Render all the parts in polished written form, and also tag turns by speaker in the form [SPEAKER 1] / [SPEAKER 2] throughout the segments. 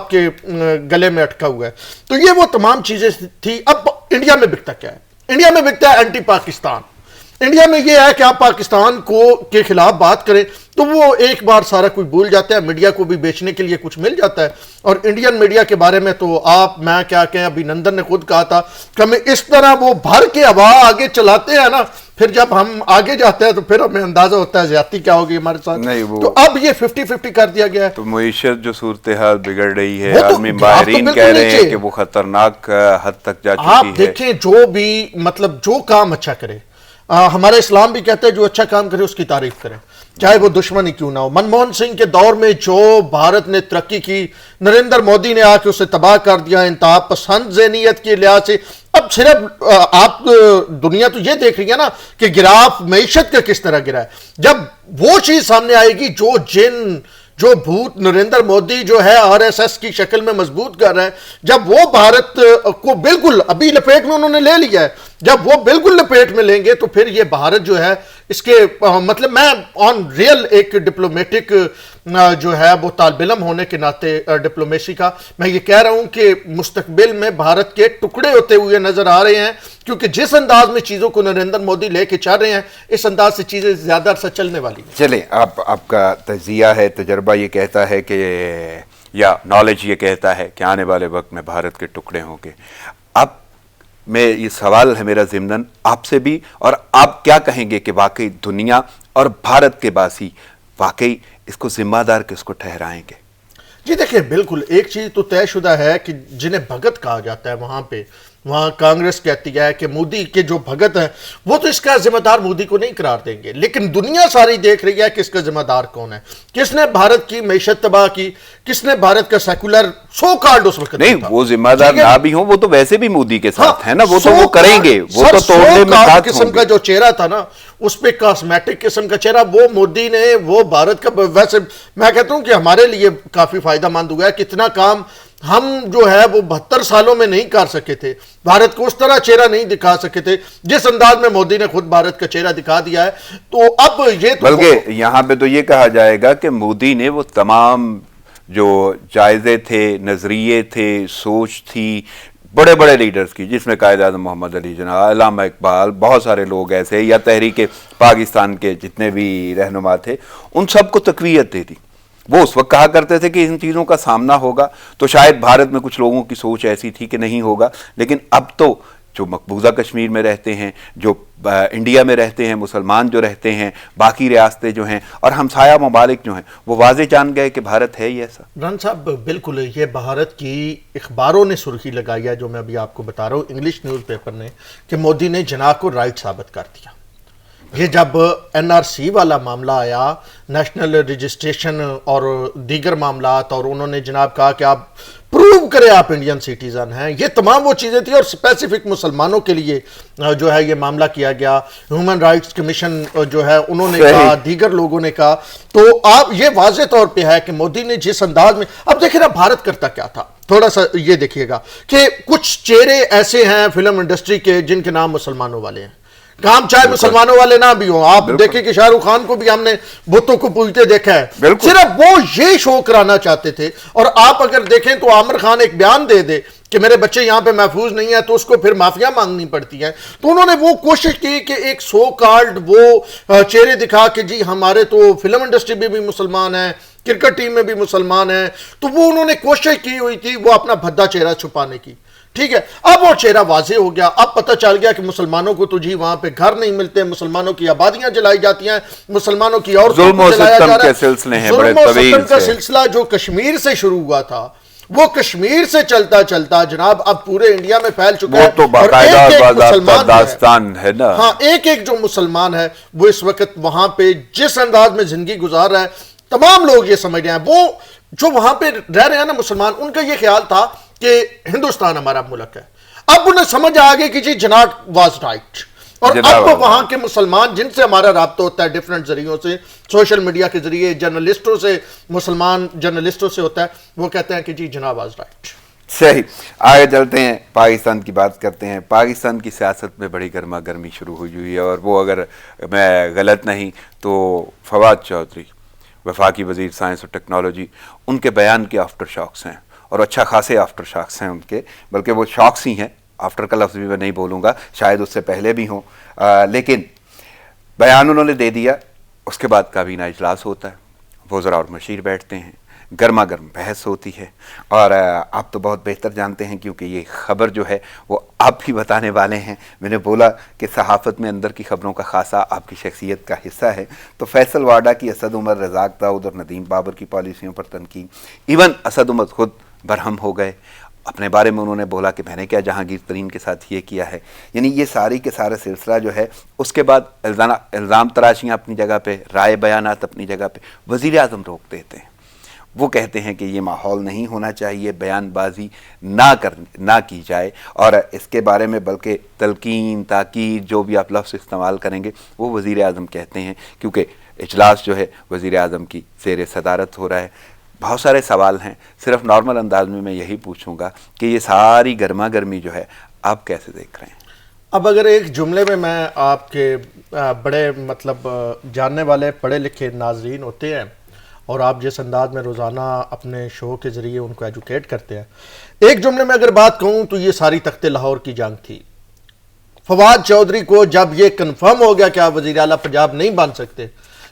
[SPEAKER 1] آپ کے گلے میں اٹکا ہوا ہے. تو یہ وہ تمام چیزیں تھی. اب انڈیا میں بکتا کیا ہے؟ انڈیا میں بکتا ہے اینٹی پاکستان. انڈیا میں یہ ہے کہ آپ پاکستان کے خلاف بات کریں تو وہ ایک بار سارا کوئی بھول جاتا ہے. میڈیا کو بھی بیچنے کے لیے کچھ مل جاتا ہے. اور انڈین میڈیا کے بارے میں تو میں کیا کہیں, ابھی نندن نے خود کہا تھا کہ ہمیں اس طرح وہ بھر کے ہوا آگے چلاتے ہیں نا, پھر جب ہم آگے جاتے ہیں تو پھر ہمیں اندازہ ہوتا ہے زیادتی کیا ہوگی ہمارے ساتھ. تو اب یہ 50-50 کر دیا گیا ہے.
[SPEAKER 2] تو معیشت جو صورتحال بگڑ رہی ہے, عالمی ماہرین کہہ رہے ہیں کہ وہ خطرناک حد تک جا چکی ہے.
[SPEAKER 1] آپ دیکھیں جو بھی مطلب جو کام اچھا کرے, ہمارا اسلام بھی کہتا ہے جو اچھا کام کرے اس کی تعریف کریں, چاہے وہ دشمن ہی کیوں نہ ہو. منموہن سنگھ کے دور میں جو بھارت نے ترقی کی, نریندر مودی نے آ کے اسے تباہ کر دیا انتہا پسند ذہنیت کے لحاظ سے. اب صرف آپ دنیا تو یہ دیکھ رہی ہے نا کہ گراف معیشت کا کس طرح گرا ہے. جب وہ چیز سامنے آئے گی جو بھوت نریندر مودی جو ہے آر ایس ایس کی شکل میں مضبوط کر رہا ہے, جب وہ بھارت کو بالکل ابھی لپیٹ میں انہوں نے لے لیا ہے, جب وہ بالکل لپیٹ میں لیں گے تو پھر یہ بھارت جو ہے اس کے مطلب میں آن ریئل ایک ڈپلومیٹک جو ہے وہ طالب علم ہونے کے ناطے ڈپلومیسی کا میں یہ کہہ رہا ہوں کہ مستقبل میں بھارت کے ٹکڑے ہوتے ہوئے نظر آ رہے ہیں, کیونکہ جس انداز میں چیزوں کو نریندر مودی لے کے چل رہے ہیں اس انداز سے چیزیں زیادہ عرصہ چلنے والی ہیں.
[SPEAKER 2] چلیں, آپ کا تجزیہ ہے, تجربہ یہ کہتا ہے کہ یا نالج یہ کہتا ہے کہ آنے والے وقت میں بھارت کے ٹکڑے ہوں گے. اب میں یہ سوال ہے میرا ضمناً آپ سے بھی, اور آپ کیا کہیں گے کہ واقعی دنیا اور بھارت کے باسی واقعی اس کو ذمہ دار کس کو ٹھہرائیں گے؟
[SPEAKER 1] جی دیکھیں, بالکل ایک چیز تو طے شدہ ہے کہ جنہیں بھگت کہا جاتا ہے وہاں کانگریس کہتی ہے کہ مودی کے جو بھگت ہیں وہ تو اس کا ذمہ دار مودی کو نہیں قرار دیں گے, لیکن دنیا ساری دیکھ رہی ہے کہ اس کا ذمہ دار کون ہے, کس نے بھارت کی معیشت تباہ کی, کس نے بھارت کا سیکولر سو کارڈ اس وقت
[SPEAKER 2] نہیں, وہ ذمہ دار نہ بھی ہوں, وہ تو ویسے بھی مودی کے ساتھ ہیں نا, وہ تو وہ کریں گے, وہ تو توڑنے میں ساتھ ہوں
[SPEAKER 1] قسم کا جو چہرہ تھا نا اس پہ کاسمیٹک قسم کا چہرہ, وہ مودی نے وہ بھارت کا ویسے میں کہتا ہوں کہ ہمارے لیے کافی فائدہ مند ہوا ہے. کتنا کام ہم جو ہے وہ 72 سالوں میں نہیں کر سکے تھے, بھارت کو اس طرح چہرہ نہیں دکھا سکے تھے جس انداز میں مودی نے خود بھارت کا چہرہ دکھا دیا ہے. تو اب یہ تو
[SPEAKER 2] بلکہ یہاں پہ تو یہ کہا جائے گا کہ مودی نے وہ تمام جو جائزے تھے, نظریے تھے, سوچ تھی بڑے بڑے لیڈرز کی, جس میں قائد اعظم محمد علی جناح, علامہ اقبال, بہت سارے لوگ ایسے, یا تحریک پاکستان کے جتنے بھی رہنما تھے, ان سب کو تقویت دے دی. وہ اس وقت کہا کرتے تھے کہ ان چیزوں کا سامنا ہوگا, تو شاید بھارت میں کچھ لوگوں کی سوچ ایسی تھی کہ نہیں ہوگا, لیکن اب تو جو مقبوضہ کشمیر میں رہتے ہیں, جو انڈیا میں رہتے ہیں, مسلمان جو رہتے ہیں, باقی ریاستیں جو ہیں اور ہمسایہ ممالک جو ہیں, وہ واضح جان گئے کہ بھارت ہے ہی ایسا.
[SPEAKER 1] رن صاحب بالکل, یہ بھارت کی اخباروں نے سرخی لگائی ہے جو میں ابھی آپ کو بتا رہا ہوں, انگلش نیوز پیپر نے, کہ مودی نے جناح کو رائٹ ثابت کر دیا. یہ جب این آر سی والا معاملہ آیا, نیشنل رجسٹریشن اور دیگر معاملات, اور انہوں نے جناب کہا کہ آپ پروو کریں آپ انڈین سٹیزن ہیں, یہ تمام وہ چیزیں تھیں, اور اسپیسیفک مسلمانوں کے لیے جو ہے یہ معاملہ کیا گیا. ہیومن رائٹس کمیشن جو ہے انہوں نے کہا, دیگر لوگوں نے کہا. تو آپ یہ واضح طور پہ ہے کہ مودی نے جس انداز میں, اب دیکھیں نا بھارت کرتا کیا تھا, تھوڑا سا یہ دیکھیے گا کہ کچھ چہرے ایسے ہیں فلم انڈسٹری کے جن کے نام مسلمانوں والے ہیں, کام چاہے مسلمانوں والے نہ بھی ہوں. آپ دیکھیں کہ شاہ رخ خان کو بھی ہم نے بتوں کو پوجتے دیکھا ہے, صرف وہ یہ شو کرانا چاہتے تھے. اور آپ اگر دیکھیں تو عامر خان ایک بیان دے کہ میرے بچے یہاں پہ محفوظ نہیں ہیں تو اس کو پھر معافیاں مانگنی پڑتی ہیں. تو انہوں نے وہ کوشش کی کہ ایک سو کارڈ وہ چہرے دکھا کہ جی ہمارے تو فلم انڈسٹری میں بھی مسلمان ہیں, کرکٹ ٹیم میں بھی مسلمان ہیں, تو وہ انہوں نے کوشش کی ہوئی تھی وہ اپنا بھدا چہرہ چھپانے کی. ٹھیک ہے, اب وہ چہرہ واضح ہو گیا, اب پتہ چل گیا کہ مسلمانوں کو تو جی وہاں پہ گھر نہیں ملتے, مسلمانوں کی آبادیاں جلائی جاتی ہیں, مسلمانوں کی عورتوں کو جلایا جا رہا ہے. ظلم و ستم کا سلسلہ جو کشمیر سے شروع ہوا تھا وہ کشمیر سے چلتا چلتا جناب اب پورے انڈیا میں پھیل چکا ہے.
[SPEAKER 2] وہ تو باقاعدہ داستان ہے نا.
[SPEAKER 1] ہاں, ایک جو مسلمان ہے وہ اس وقت وہاں پہ جس انداز میں زندگی گزار رہا ہے, تمام لوگ یہ سمجھ رہے ہیں, وہ جو وہاں پہ رہ رہے ہیں نا مسلمان, ان کا یہ خیال تھا کہ ہندوستان ہمارا ملک ہے. اب انہیں سمجھ آ گئی کہ جی جناح واز رائٹ, اور اب تو وہاں کے مسلمان جن سے ہمارا رابطہ ہوتا ہے ڈیفرنٹ ذریعوں سے, سوشل میڈیا کے ذریعے, جرنلسٹوں سے, مسلمان جرنلسٹوں سے ہوتا ہے, وہ کہتے ہیں کہ جی جناح واز رائٹ.
[SPEAKER 2] صحیح, آگے چلتے ہیں, پاکستان کی بات کرتے ہیں. پاکستان کی سیاست میں بڑی گرما گرمی شروع ہوئی ہے, اور وہ اگر میں غلط نہیں تو فواد چودھری, وفاقی وزیر سائنس اور ٹیکنالوجی, ان کے بیان کے آفٹر شاکس ہیں, اور اچھا خاصے آفٹر شاکس ہیں ان کے، بلکہ وہ شاکس ہی ہیں، آفٹر کا لفظ بھی میں نہیں بولوں گا، شاید اس سے پہلے بھی ہوں، لیکن بیان انہوں نے دے دیا، اس کے بعد کابینہ اجلاس ہوتا ہے، وزراء اور مشیر بیٹھتے ہیں، گرما گرم بحث ہوتی ہے، اور آپ تو بہت بہتر جانتے ہیں کیونکہ یہ خبر جو ہے وہ آپ بھی بتانے والے ہیں، میں نے بولا کہ صحافت میں اندر کی خبروں کا خاصہ آپ کی شخصیت کا حصہ ہے، تو فیصل واڈا کی اسد عمر، رزاق داؤد اور ندیم بابر کی پالیسیوں پر تنقید، ایون اسد عمر خود برہم ہو گئے، اپنے بارے میں انہوں نے بولا کہ میں نے کیا جہانگیر ترین کے ساتھ یہ کیا ہے، یعنی یہ ساری کے سارا سلسلہ جو ہے، اس کے بعد الزام تراشیاں اپنی جگہ پہ، رائے بیانات اپنی جگہ پہ، وزیر اعظم روک دیتے ہیں، وہ کہتے ہیں کہ یہ ماحول نہیں ہونا چاہیے، بیان بازی نہ کی جائے، اور اس کے بارے میں بلکہ تلقین، تاکید، جو بھی آپ لفظ استعمال کریں گے وہ وزیر اعظم کہتے ہیں، کیونکہ اجلاس جو ہے وزیر اعظم کی زیر صدارت ہو رہا ہے۔ بہت سارے سوال ہیں، صرف نارمل انداز میں یہی پوچھوں گا کہ یہ ساری گرما گرمی جو ہے آپ کیسے دیکھ رہے ہیں؟
[SPEAKER 1] اب اگر ایک جملے میں آپ کے بڑے مطلب جاننے والے پڑھے لکھے ناظرین ہوتے ہیں اور آپ جس انداز میں روزانہ اپنے شو کے ذریعے ان کو ایجوکیٹ کرتے ہیں، ایک جملے میں اگر بات کہوں تو یہ ساری تخت لاہور کی جنگ تھی۔ فواد چودھری کو جب یہ کنفرم ہو گیا کہ آپ وزیر اعلیٰ پنجاب نہیں بن سکتے،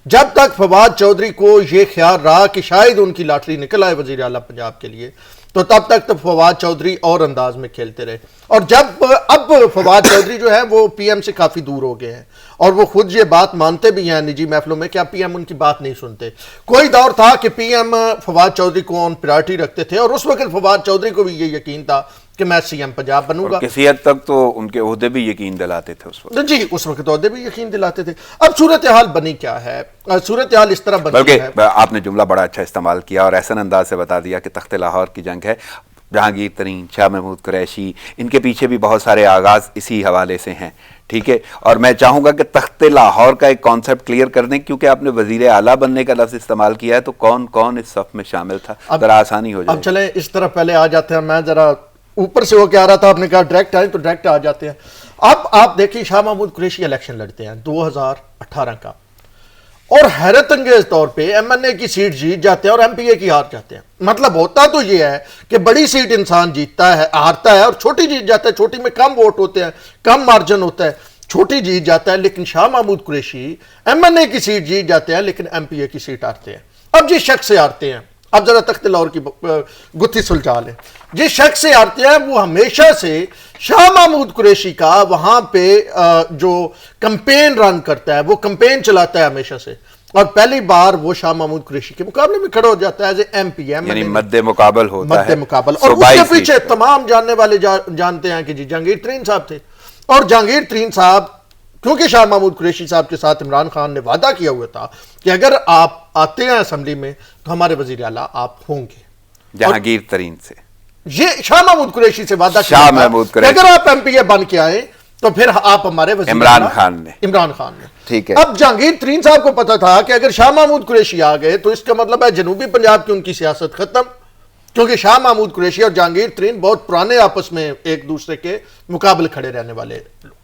[SPEAKER 1] جب تک فواد چودھری کو یہ خیال رہا کہ شاید ان کی لاٹری نکل آئے وزیر اعلیٰ پنجاب کے لیے، تو تب تک تو فواد چودھری اور انداز میں کھیلتے رہے، اور جب اب فواد چودھری جو ہے وہ پی ایم سے کافی دور ہو گئے ہیں، اور وہ خود یہ بات مانتے بھی ہیں نجی محفلوں میں کہ اب پی ایم ان کی بات نہیں سنتے۔ کوئی دور تھا کہ پی ایم فواد چودھری کو آن پرائرٹی رکھتے تھے، اور اس وقت فواد چودھری کو بھی یہ یقین تھا کہ میں سی ایم پنجاب بنوں گا،
[SPEAKER 2] کسی حد تک تو ان کے عہدے بھی یقین دلاتے تھے اس وقت،
[SPEAKER 1] جی اس وقت عہدے بھی یقین دلاتے تھے۔ اب صورتحال بنی کیا ہے؟ صورتحال اس طرح بنی
[SPEAKER 2] بلکہ
[SPEAKER 1] ہے،
[SPEAKER 2] آپ نے جملہ بڑا اچھا استعمال کیا اور ایسا انداز سے بتا دیا کہ تخت لاہور کی جنگ ہے، جہانگیر ترین، شاہ محمود قریشی، ان کے پیچھے بھی بہت سارے آغاز اسی حوالے سے ہیں، ٹھیک ہے؟ اور میں چاہوں گا کہ تخت لاہور کا ایک کانسیپٹ کلیئر کر دیں، کیونکہ آپ نے وزیر اعلیٰ بننے کا لفظ استعمال کیا ہے، تو کون کون اس صف میں شامل تھا، ذرا آسانی ہو جائے۔
[SPEAKER 1] اب چلیں اس طرح پہلے آ جاتے ہیں، میں ذرا اوپر سے ہو کے آ رہا تھا، آپ نے کہا ڈائریکٹ آئیں تو ڈائریکٹ آ جاتے ہیں۔ اب آپ دیکھیں شاہ محمود قریشی الیکشن لڑتے ہیں 2018 کا، اور حیرت انگیز طور پہ ایم این اے کی سیٹ جیت جاتے ہیں اور ایم پی اے کی ہار جاتے ہیں۔ مطلب ہوتا تو یہ ہے کہ بڑی سیٹ انسان جیتتا ہے، ہارتا ہے، اور چھوٹی جیت جاتا ہے، چھوٹی میں کم ووٹ ہوتے ہیں، کم مارجن ہوتا ہے، چھوٹی جیت جاتا ہے۔ لیکن شاہ محمود قریشی ایم این اے کی سیٹ جیت جاتے ہیں لیکن ایم پی اے کی سیٹ ہارتے ہیں۔ اب جس شخص سے ہارتے ہیں، اب ذرا تخت لاہور کی گتھی سلجھا لیں، جس شخص سے ہارتے ہیں وہ ہمیشہ سے شاہ محمود قریشی کا وہاں پہ جو کمپین رن کرتا ہے، وہ کمپین چلاتا ہے ہمیشہ سے، اور پہلی بار وہ شاہ محمود قریشی کے مقابلے میں کھڑا ہو جاتا ہے as a M P M,
[SPEAKER 2] یعنی مد مقابل ہوتا ہے،
[SPEAKER 1] مد مقابل، اور اس کے پیچھے تمام جاننے والے جانتے ہیں کہ جی جہانگیر ترین صاحب تھے، اور جہانگیر ترین صاحب کیونکہ شاہ محمود قریشی صاحب کے ساتھ عمران خان نے وعدہ کیا ہوا تھا کہ اگر آپ آتے ہیں اسمبلی میں تو ہمارے وزیر اعلیٰ آپ ہوں گے،
[SPEAKER 2] جہانگیر ترین سے
[SPEAKER 1] یہ شاہ محمود قریشی سے وعدہ کیا
[SPEAKER 2] شاہ
[SPEAKER 1] تھا
[SPEAKER 2] محمود
[SPEAKER 1] کہ
[SPEAKER 2] قریشی،
[SPEAKER 1] اگر آپ ایم پی اے بن کے آئے تو پھر آپ ہمارے وزیر
[SPEAKER 2] عمران
[SPEAKER 1] اعلیٰ، عمران خان نے،
[SPEAKER 2] ٹھیک ہے۔
[SPEAKER 1] اب جہانگیر ترین صاحب کو پتا تھا کہ اگر شاہ محمود قریشی آ گئے تو اس کا مطلب ہے جنوبی پنجاب کی ان کی سیاست ختم، کیونکہ شاہ محمود قریشی اور جہانگیر ترین بہت پرانے آپس میں ایک دوسرے کے مقابل کھڑے رہنے والے لوگ۔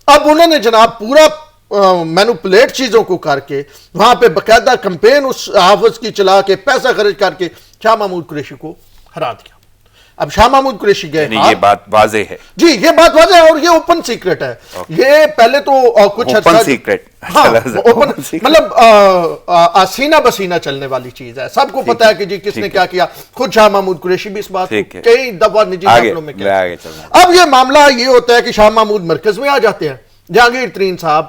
[SPEAKER 1] اب انہوں نے جناب پورا مینوپولیٹ چیزوں کو کر کے وہاں پہ باقاعدہ کمپین اس حافظ کی چلا کے پیسہ خرچ کر کے شاہ محمود قریشی کو ہرا دیا۔ اب شاہ محمود قریشی گئے،
[SPEAKER 2] یہ بات واضح ہے،
[SPEAKER 1] جی یہ بات واضح ہے، اور یہ اوپن سیکرٹ ہے، یہ پہلے تو کچھ
[SPEAKER 2] اوپن سیکرٹ،
[SPEAKER 1] مطلب سینہ بسینہ چلنے والی چیز ہے، سب کو پتا ہے کہ جی کس نے کیا کیا، خود شاہ محمود قریشی بھی اس بات کو کئی دفعہ نجی محفلوں میں کہتے ہیں۔ اب یہ معاملہ یہ ہوتا ہے کہ شاہ محمود مرکز میں آ جاتے ہیں، جہانگیر ترین صاحب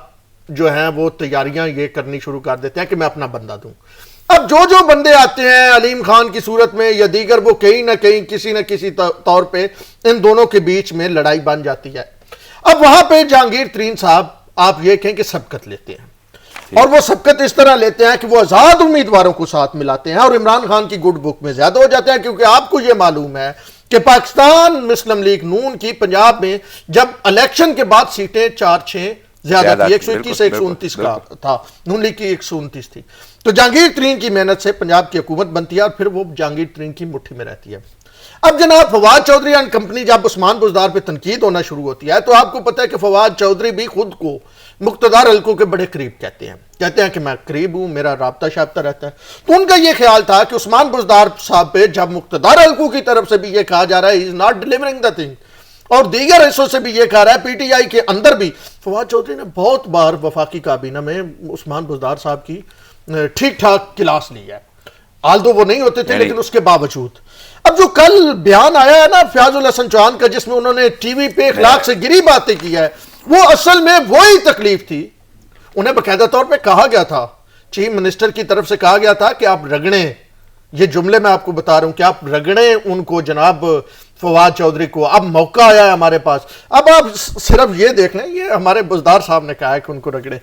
[SPEAKER 1] جو ہیں وہ تیاریاں یہ کرنی شروع کر دیتے ہیں کہ میں اپنا بندہ دوں۔ اب جو بندے آتے ہیں علیم خان کی صورت میں یا دیگر، وہ کہیں نہ کہیں کسی نہ کسی طور پہ ان دونوں کے بیچ میں لڑائی بن جاتی ہے۔ اب وہاں پہ جہانگیر ترین صاحب آپ یہ کہیں کہ سبقت لیتے ہیں، اور وہ سبقت اس طرح لیتے ہیں کہ وہ آزاد امیدواروں کو ساتھ ملاتے ہیں اور عمران خان کی گڈ بک میں زیادہ ہو جاتے ہیں، کیونکہ آپ کو یہ معلوم ہے کہ پاکستان مسلم لیگ نون کی پنجاب میں جب الیکشن کے بعد سیٹیں 4-6 زیادہ تھی، 121 سے 129 کا تھا، نون لیگ کی 129 تھی، تو جہانگیر ترین کی محنت سے پنجاب کی حکومت بنتی ہے اور پھر وہ جہانگیر ترین کی مٹھی میں رہتی ہے۔ اب جناب فواد چودھری اینڈ کمپنی جب عثمان بزدار پہ تنقید ہونا شروع ہوتی ہے تو آپ کو پتہ ہے کہ فواد چودھری بھی خود کو مقتدر حلقوں کے بڑے قریب کہتے ہیں کہ میں قریب ہوں، میرا رابطہ شابطہ رہتا ہے. تو ان کا یہ خیال تھا کہ عثمان بزدار صاحب پہ جب مقتدر حلقوں کی طرف سے بھی یہ کہا جا رہا ہے he's not delivering the thing، اور دیگر حصوں سے بھی یہ کہا رہا ہے، پی ٹی آئی کے اندر بھی فواد چودھری نے بہت بار وفاقی کابینہ میں عثمان بزدار صاحب کی ٹھیک ٹھاک کلاس لی ہے، آلدو وہ نہیں ہوتے تھے لیکن اس کے باوجود. اب جو کل بیان آیا ہے نا فیاض الحسن چوہان کا، جس میں انہوں نے ٹی وی پہ اخلاق سے گری باتیں کی ہے، وہ اصل میں وہی تکلیف تھی. انہیں باقاعدہ طور پہ کہا گیا تھا، چیف منسٹر کی طرف سے کہا گیا تھا کہ آپ رگڑیں، یہ جملے میں آپ کو بتا رہا ہوں کہ آپ رگڑیں ان کو، جناب فواد چودھری کو. اب موقع آیا ہے ہمارے پاس، اب آپ صرف یہ دیکھ لیں، یہ ہمارے بزدار صاحب نے کہا ہے کہ ان کو رگڑیں.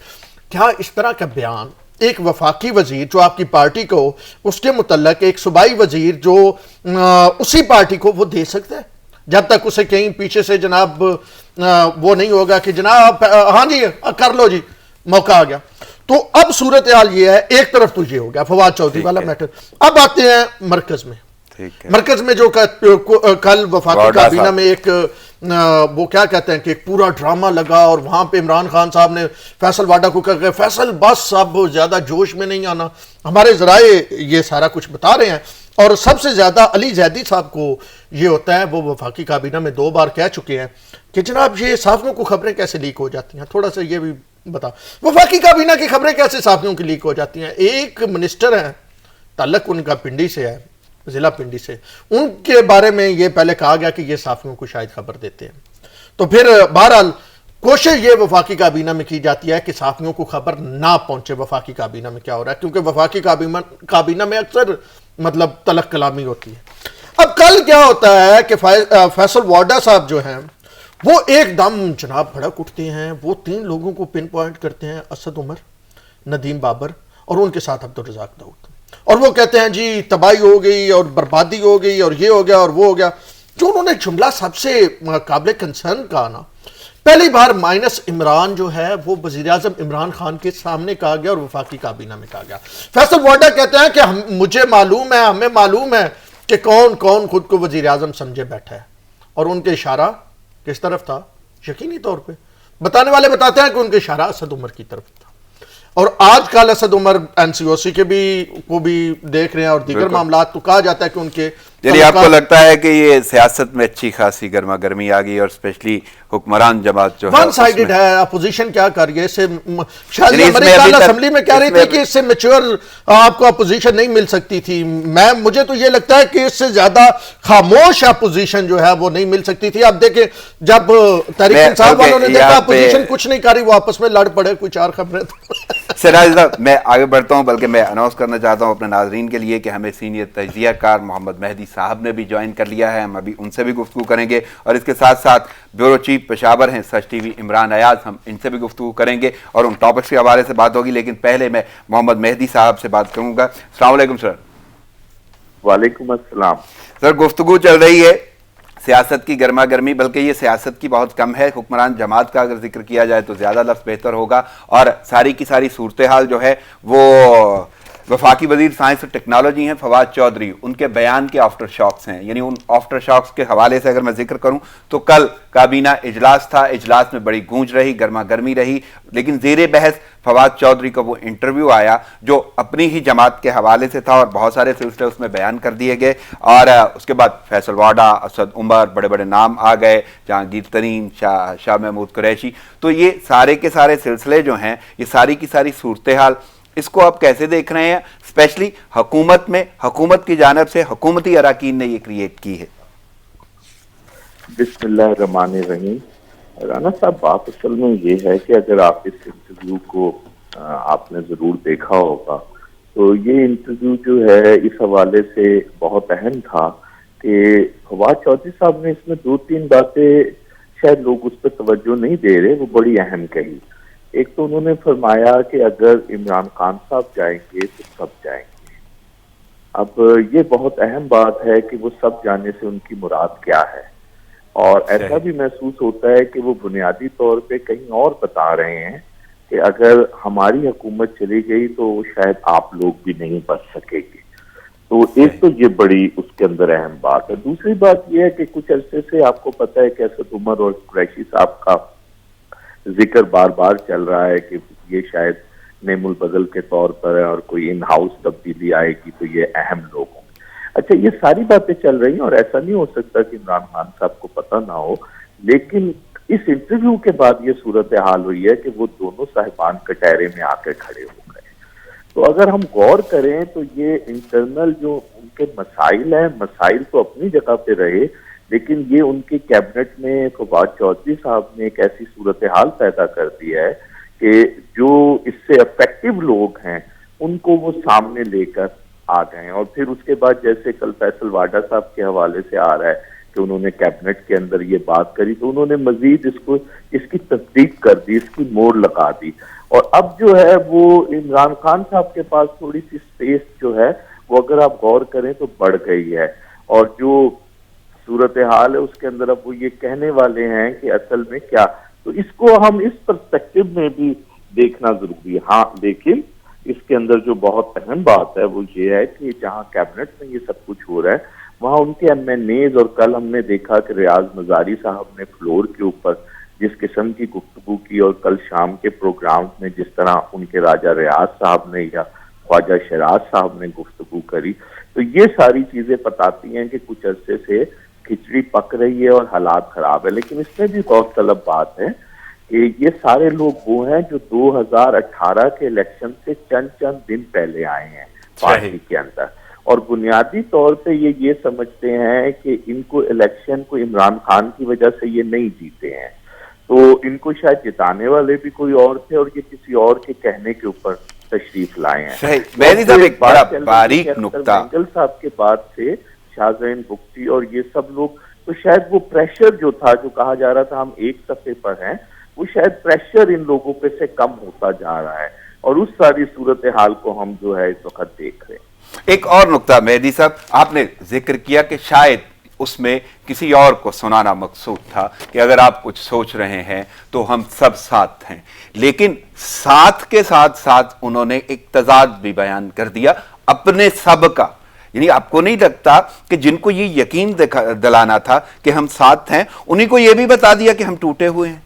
[SPEAKER 1] کیا اس طرح کا بیان ایک وفاقی وزیر جو آپ کی پارٹی کو، اس کے متعلق ایک صوبائی وزیر جو اسی پارٹی کو، وہ دے سکتا ہے جب تک اسے کہیں پیچھے سے جناب وہ نہیں ہوگا کہ جناب ہاں جی کر لو جی، موقع آ گیا. تو اب صورتحال یہ ہے، ایک طرف تو یہ ہو گیا فواد چودھری والا میٹر. اب آتے ہیں مرکز میں. مرکز میں جو کل وفاقی کابینہ میں ایک وہ کیا کہتے ہیں کہ ایک پورا ڈرامہ لگا، اور وہاں پہ عمران خان صاحب نے فیصل واڈا کو کہا کہ فیصل بس اب زیادہ جوش میں نہیں آنا. ہمارے ذرائع یہ سارا کچھ بتا رہے ہیں، اور سب سے زیادہ علی زیدی صاحب کو یہ ہوتا ہے، وہ وفاقی کابینہ میں 2 بار کہہ چکے ہیں کہ جناب یہ صحافیوں کو خبریں کیسے لیک ہو جاتی ہیں. تھوڑا سا یہ بھی بتا، وفاقی کابینہ کی خبریں کیسے صحافیوں کی لیک ہو جاتی ہیں؟ ایک منسٹر ہیں، تعلق ان کا پنڈی سے ہے، ضلع پنڈی سے، ان کے بارے میں یہ پہلے کہا گیا کہ یہ صحافیوں کو شاید خبر دیتے ہیں. تو پھر بہرحال کوشش یہ وفاقی کابینہ میں کی جاتی ہے کہ صحافیوں کو خبر نہ پہنچے وفاقی کابینہ میں کیا ہو رہا ہے، کیونکہ وفاقی کابینہ میں اکثر مطلب تلق کلامی ہوتی ہے. اب کل کیا ہوتا ہے کہ فیصل واڈا صاحب جو ہیں وہ ایک دم جناب بھڑک اٹھتے ہیں، وہ 3 لوگوں کو پن پوائنٹ کرتے ہیں، اسد عمر، ندیم بابر اور ان کے ساتھ عبدالرزاق داؤد، اور وہ کہتے ہیں جی تباہی ہو گئی اور بربادی ہو گئی اور یہ ہو گیا اور وہ ہو گیا. جو انہوں نے جملہ سب سے قابل کنسرن کہا نا، پہلی بار مائنس عمران جو ہے وہ وزیر اعظم عمران خان کے سامنے کہا گیا اور وفاقی کابینہ میں کہا گیا. فیصل واڈا کہتے ہیں کہ مجھے معلوم ہے، ہمیں معلوم ہے کہ کون کون خود کو وزیر اعظم سمجھے بیٹھا ہے، اور ان کے اشارہ کس طرف تھا؟ یقینی طور پہ بتانے والے بتاتے ہیں کہ ان کے اشارہ اسد عمر کی طرف تھا. اور آج کل اسد عمر این سی او سی کے کو بھی دیکھ رہے ہیں اور دیگر معاملات، تو کہا جاتا ہے کہ ان کے
[SPEAKER 2] یعنی آپ کو لگتا ہے کہ یہ سیاست میں اچھی خاصی گرما گرمی آ گئی، اور اسپیشلی حکمران جماعت جو ہے
[SPEAKER 1] ون سائیڈڈ ہے، اپوزیشن کیا کر رہی ہے، اس سے شاید امریکن اسمبلی میں کہہ رہی تھی کہ اس سے میچور آپ کو اپوزیشن نہیں مل سکتی تھی. مجھے تو یہ لگتا ہے کہ اس سے زیادہ خاموش اپوزیشن جو ہے وہ نہیں مل سکتی تھی. اب دیکھیں جب تحریک انصاف والوں نے دیکھا اپوزیشن کچھ نہیں کر رہی، وہ آپس میں لڑ پڑے، کوئی 4 خبریں.
[SPEAKER 2] سراج صاحب میں آگے بڑھتا ہوں، بلکہ میں اناؤنس کرنا چاہتا ہوں اپنے ناظرین کے لیے کہ ہمیں سینئر تجزیہ کار محمد مہدی صاحب نے بھی جوائن کر لیا ہے. ہم ابھی ان سے بھی گفتگو کریں گے، اور اس کے ساتھ ساتھ بیورو چیف پشاور ہیں سچ ٹی وی عمران ایاز، ہم ان سے بھی گفتگو کریں گے اور ان ٹاپکس کے حوالے سے بات ہوگی. لیکن پہلے میں محمد مہدی صاحب سے بات کروں گا. السلام علیکم سر.
[SPEAKER 3] وعلیکم السلام.
[SPEAKER 2] سر گفتگو چل رہی ہے سیاست کی گرما گرمی، بلکہ یہ سیاست کی بہت کم ہے. حکمران جماعت کا اگر ذکر کیا جائے تو زیادہ لفظ بہتر ہوگا، اور ساری کی ساری صورتحال جو ہے وہ وفاقی وزیر سائنس اور ٹیکنالوجی ہیں فواد چودھری، ان کے بیان کے آفٹر شاکس ہیں. یعنی ان آفٹر شاکس کے حوالے سے اگر میں ذکر کروں تو کل کابینہ اجلاس تھا، اجلاس میں بڑی گونج رہی، گرما گرمی رہی، لیکن زیر بحث فواد چودھری کا وہ انٹرویو آیا جو اپنی ہی جماعت کے حوالے سے تھا، اور بہت سارے سلسلے اس میں بیان کر دیے گئے. اور اس کے بعد فیصل واڈا، اسد عمر، بڑے بڑے نام آ گئے، جہانگیر ترین، شاہ محمود قریشی. تو یہ سارے کے سارے سلسلے جو ہیں، یہ ساری کی ساری صورتحال، اس کو آپ کیسے دیکھ رہے ہیں، اسپیشلی حکومت میں، حکومت کی جانب سے حکومتی اراکین نے یہ کریٹ کی ہے؟
[SPEAKER 3] بسم اللہ الرحمن الرحیم. رانا صاحب، بات اصل میں یہ ہے کہ اگر آپ اس انٹرویو کو آپ نے ضرور دیکھا ہوگا تو یہ انٹرویو جو ہے اس حوالے سے بہت اہم تھا کہ فواد چودھری صاحب نے اس میں 2-3 باتیں شاید لوگ اس پہ توجہ نہیں دے رہے، وہ بڑی اہم کہی. ایک تو انہوں نے فرمایا کہ اگر عمران خان صاحب جائیں گے تو سب جائیں گے. اب یہ بہت اہم بات ہے کہ وہ سب جانے سے ان کی مراد کیا ہے، اور ایسا بھی محسوس ہوتا ہے کہ وہ بنیادی طور پہ کہیں اور بتا رہے ہیں کہ اگر ہماری حکومت چلی گئی تو شاید آپ لوگ بھی نہیں بچ سکیں گے. تو ایک تو یہ بڑی اس کے اندر اہم بات ہے. دوسری بات یہ ہے کہ کچھ عرصے سے آپ کو پتہ ہے کہ اسد عمر اور قریشی صاحب کا ذکر بار بار چل رہا ہے کہ یہ شاید نعم البدل کے طور پر ہے اور کوئی ان ہاؤس تبدیلی آئے گی تو یہ اہم لوگ ہوں گے. اچھا یہ ساری باتیں چل رہی ہیں اور ایسا نہیں ہو سکتا کہ عمران خان صاحب کو پتہ نہ ہو, لیکن اس انٹرویو کے بعد یہ صورتحال ہوئی ہے کہ وہ دونوں صاحبان کٹہرے میں آ کے کھڑے ہو گئے. تو اگر ہم غور کریں تو یہ انٹرنل جو ان کے مسائل ہیں, مسائل تو اپنی جگہ پہ رہے, لیکن یہ ان کے کیبنٹ میں فواد چودھری صاحب نے ایک ایسی صورتحال پیدا کر دی ہے کہ جو اس سے افیکٹو لوگ ہیں ان کو وہ سامنے لے کر آ گئے ہیں. اور پھر اس کے بعد جیسے کل فیصل واڈا صاحب کے حوالے سے آ رہا ہے کہ انہوں نے کیبنٹ کے اندر یہ بات کری تو انہوں نے مزید اس کی تصدیق کر دی, اس کی موڑ لگا دی. اور اب جو ہے وہ عمران خان صاحب کے پاس تھوڑی سی سپیس جو ہے وہ اگر آپ غور کریں تو بڑھ گئی ہے, اور جو صورتحال ہے اس کے اندر اب وہ یہ کہنے والے ہیں کہ اصل میں کیا, تو اس کو ہم اس پرسپیکٹو میں بھی دیکھنا ضروری ہے. ہاں لیکن اس کے اندر جو بہت اہم بات ہے وہ یہ ہے کہ جہاں کیبنٹ میں یہ سب کچھ ہو رہا ہے وہاں ان کے ایم این ایز, اور کل ہم نے دیکھا کہ ریاض مزاری صاحب نے فلور کے اوپر جس قسم کی گفتگو کی, اور کل شام کے پروگرام میں جس طرح ان کے راجہ ریاض صاحب نے یا خواجہ شیراز صاحب نے گفتگو کری, تو یہ ساری چیزیں بتاتی ہیں کہ کچھ عرصے سے کھچڑی پک رہی ہے اور حالات خراب ہے. لیکن اس میں بھی غور طلب بات ہے کہ یہ سارے لوگ وہ ہیں جو 2018 کے الیکشن سے چند دن پہلے آئے ہیں پارٹی کے اندر, اور بنیادی طور پہ یہ سمجھتے ہیں کہ ان کو الیکشن کو عمران خان کی وجہ سے یہ نہیں جیتے ہیں, تو ان کو شاید جتانے والے بھی کوئی اور تھے اور یہ کسی اور کے کہنے کے اوپر تشریف لائے ہیں.
[SPEAKER 2] ایک بڑا باریک نقطہ
[SPEAKER 3] صاحب کے بعد سے شاہزین بگٹی اور یہ سب لوگ, تو شاید وہ پریشر جو تھا, جو کہا جا رہا تھا ہم ایک صفحے پر ہیں, وہ شاید پریشر ان لوگوں پہ سے کم ہوتا جا رہا ہے, اور اس ساری صورتحال کو ہم جو ہے اس وقت دیکھ رہے ہیں.
[SPEAKER 2] ایک اور نقطہ مہدی صاحب, آپ نے ذکر کیا کہ شاید اس میں کسی اور کو سنانا مقصود تھا کہ اگر آپ کچھ سوچ رہے ہیں تو ہم سب ساتھ ہیں, لیکن ساتھ کے ساتھ ساتھ انہوں نے ایک تضاد بھی بیان کر دیا اپنے سب کا. یعنی آپ کو نہیں لگتا کہ جن کو یہ یقین دلانا تھا کہ ہم ساتھ ہیں, انہیں کو یہ بھی بتا دیا کہ ہم ٹوٹے ہوئے ہیں؟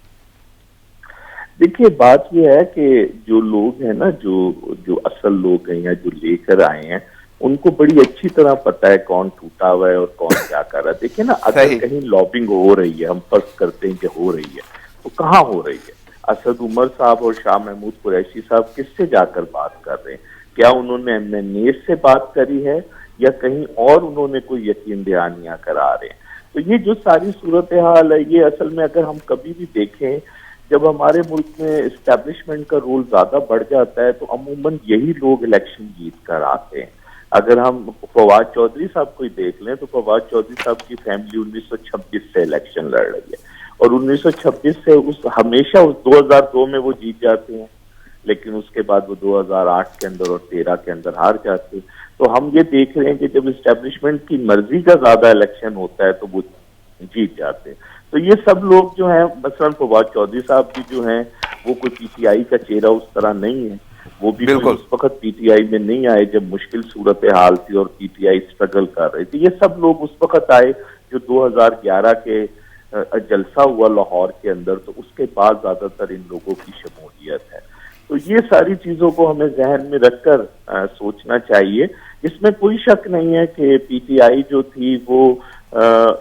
[SPEAKER 3] دیکھیے بات یہ ہے کہ جو لوگ ہیں نا, جو اصل لوگ ہیں یا جو لے کر آئے ہیں, ان کو بڑی اچھی طرح پتا ہے کون ٹوٹا ہوا ہے اور کون کیا کر رہا ہے. دیکھیں نا, اگر کہیں لابنگ ہو رہی ہے, ہم فرض کرتے ہیں کہ ہو رہی ہے, تو کہاں ہو رہی ہے؟ اسد عمر صاحب اور شاہ محمود قریشی صاحب کس سے جا کر بات کر رہے ہیں؟ کیا انہوں نے ایم این اے سے بات کری ہے یا کہیں اور انہوں نے کوئی یقین دہانیاں کرا رہے ہیں؟ تو یہ جو ساری صورتحال ہے یہ اصل میں اگر ہم کبھی بھی دیکھیں, جب ہمارے ملک میں اسٹیبلشمنٹ کا رول زیادہ بڑھ جاتا ہے تو عموماً یہی لوگ الیکشن جیت کر آتے ہیں. اگر ہم فواد چودھری صاحب کو ہی دیکھ لیں تو فواد چودھری صاحب کی فیملی 1926 سے الیکشن لڑ رہی ہے, اور 1926 سے ہمیشہ 2002 میں وہ جیت جاتے ہیں, لیکن اس کے بعد وہ 2008 کے اندر اور 13 کے اندر ہار جاتے ہیں. تو ہم یہ دیکھ رہے ہیں کہ جب اسٹیبلشمنٹ کی مرضی کا زیادہ الیکشن ہوتا ہے تو وہ جیت جاتے ہیں. تو یہ سب لوگ جو ہیں, مثلا فواد چودھری صاحب بھی جو ہیں وہ کوئی پی ٹی آئی کا چہرہ اس طرح نہیں ہے, وہ بھی اس وقت پی ٹی آئی میں نہیں آئے جب مشکل صورتحال تھی اور پی ٹی آئی اسٹرگل کر رہی تھی. یہ سب لوگ اس وقت آئے جو 2011 کے جلسہ ہوا لاہور کے اندر, تو اس کے بعد زیادہ تر ان لوگوں کی شمولیت ہے. تو یہ ساری چیزوں کو ہمیں ذہن میں رکھ کر سوچنا چاہیے. اس میں کوئی شک نہیں ہے کہ پی ٹی آئی جو تھی وہ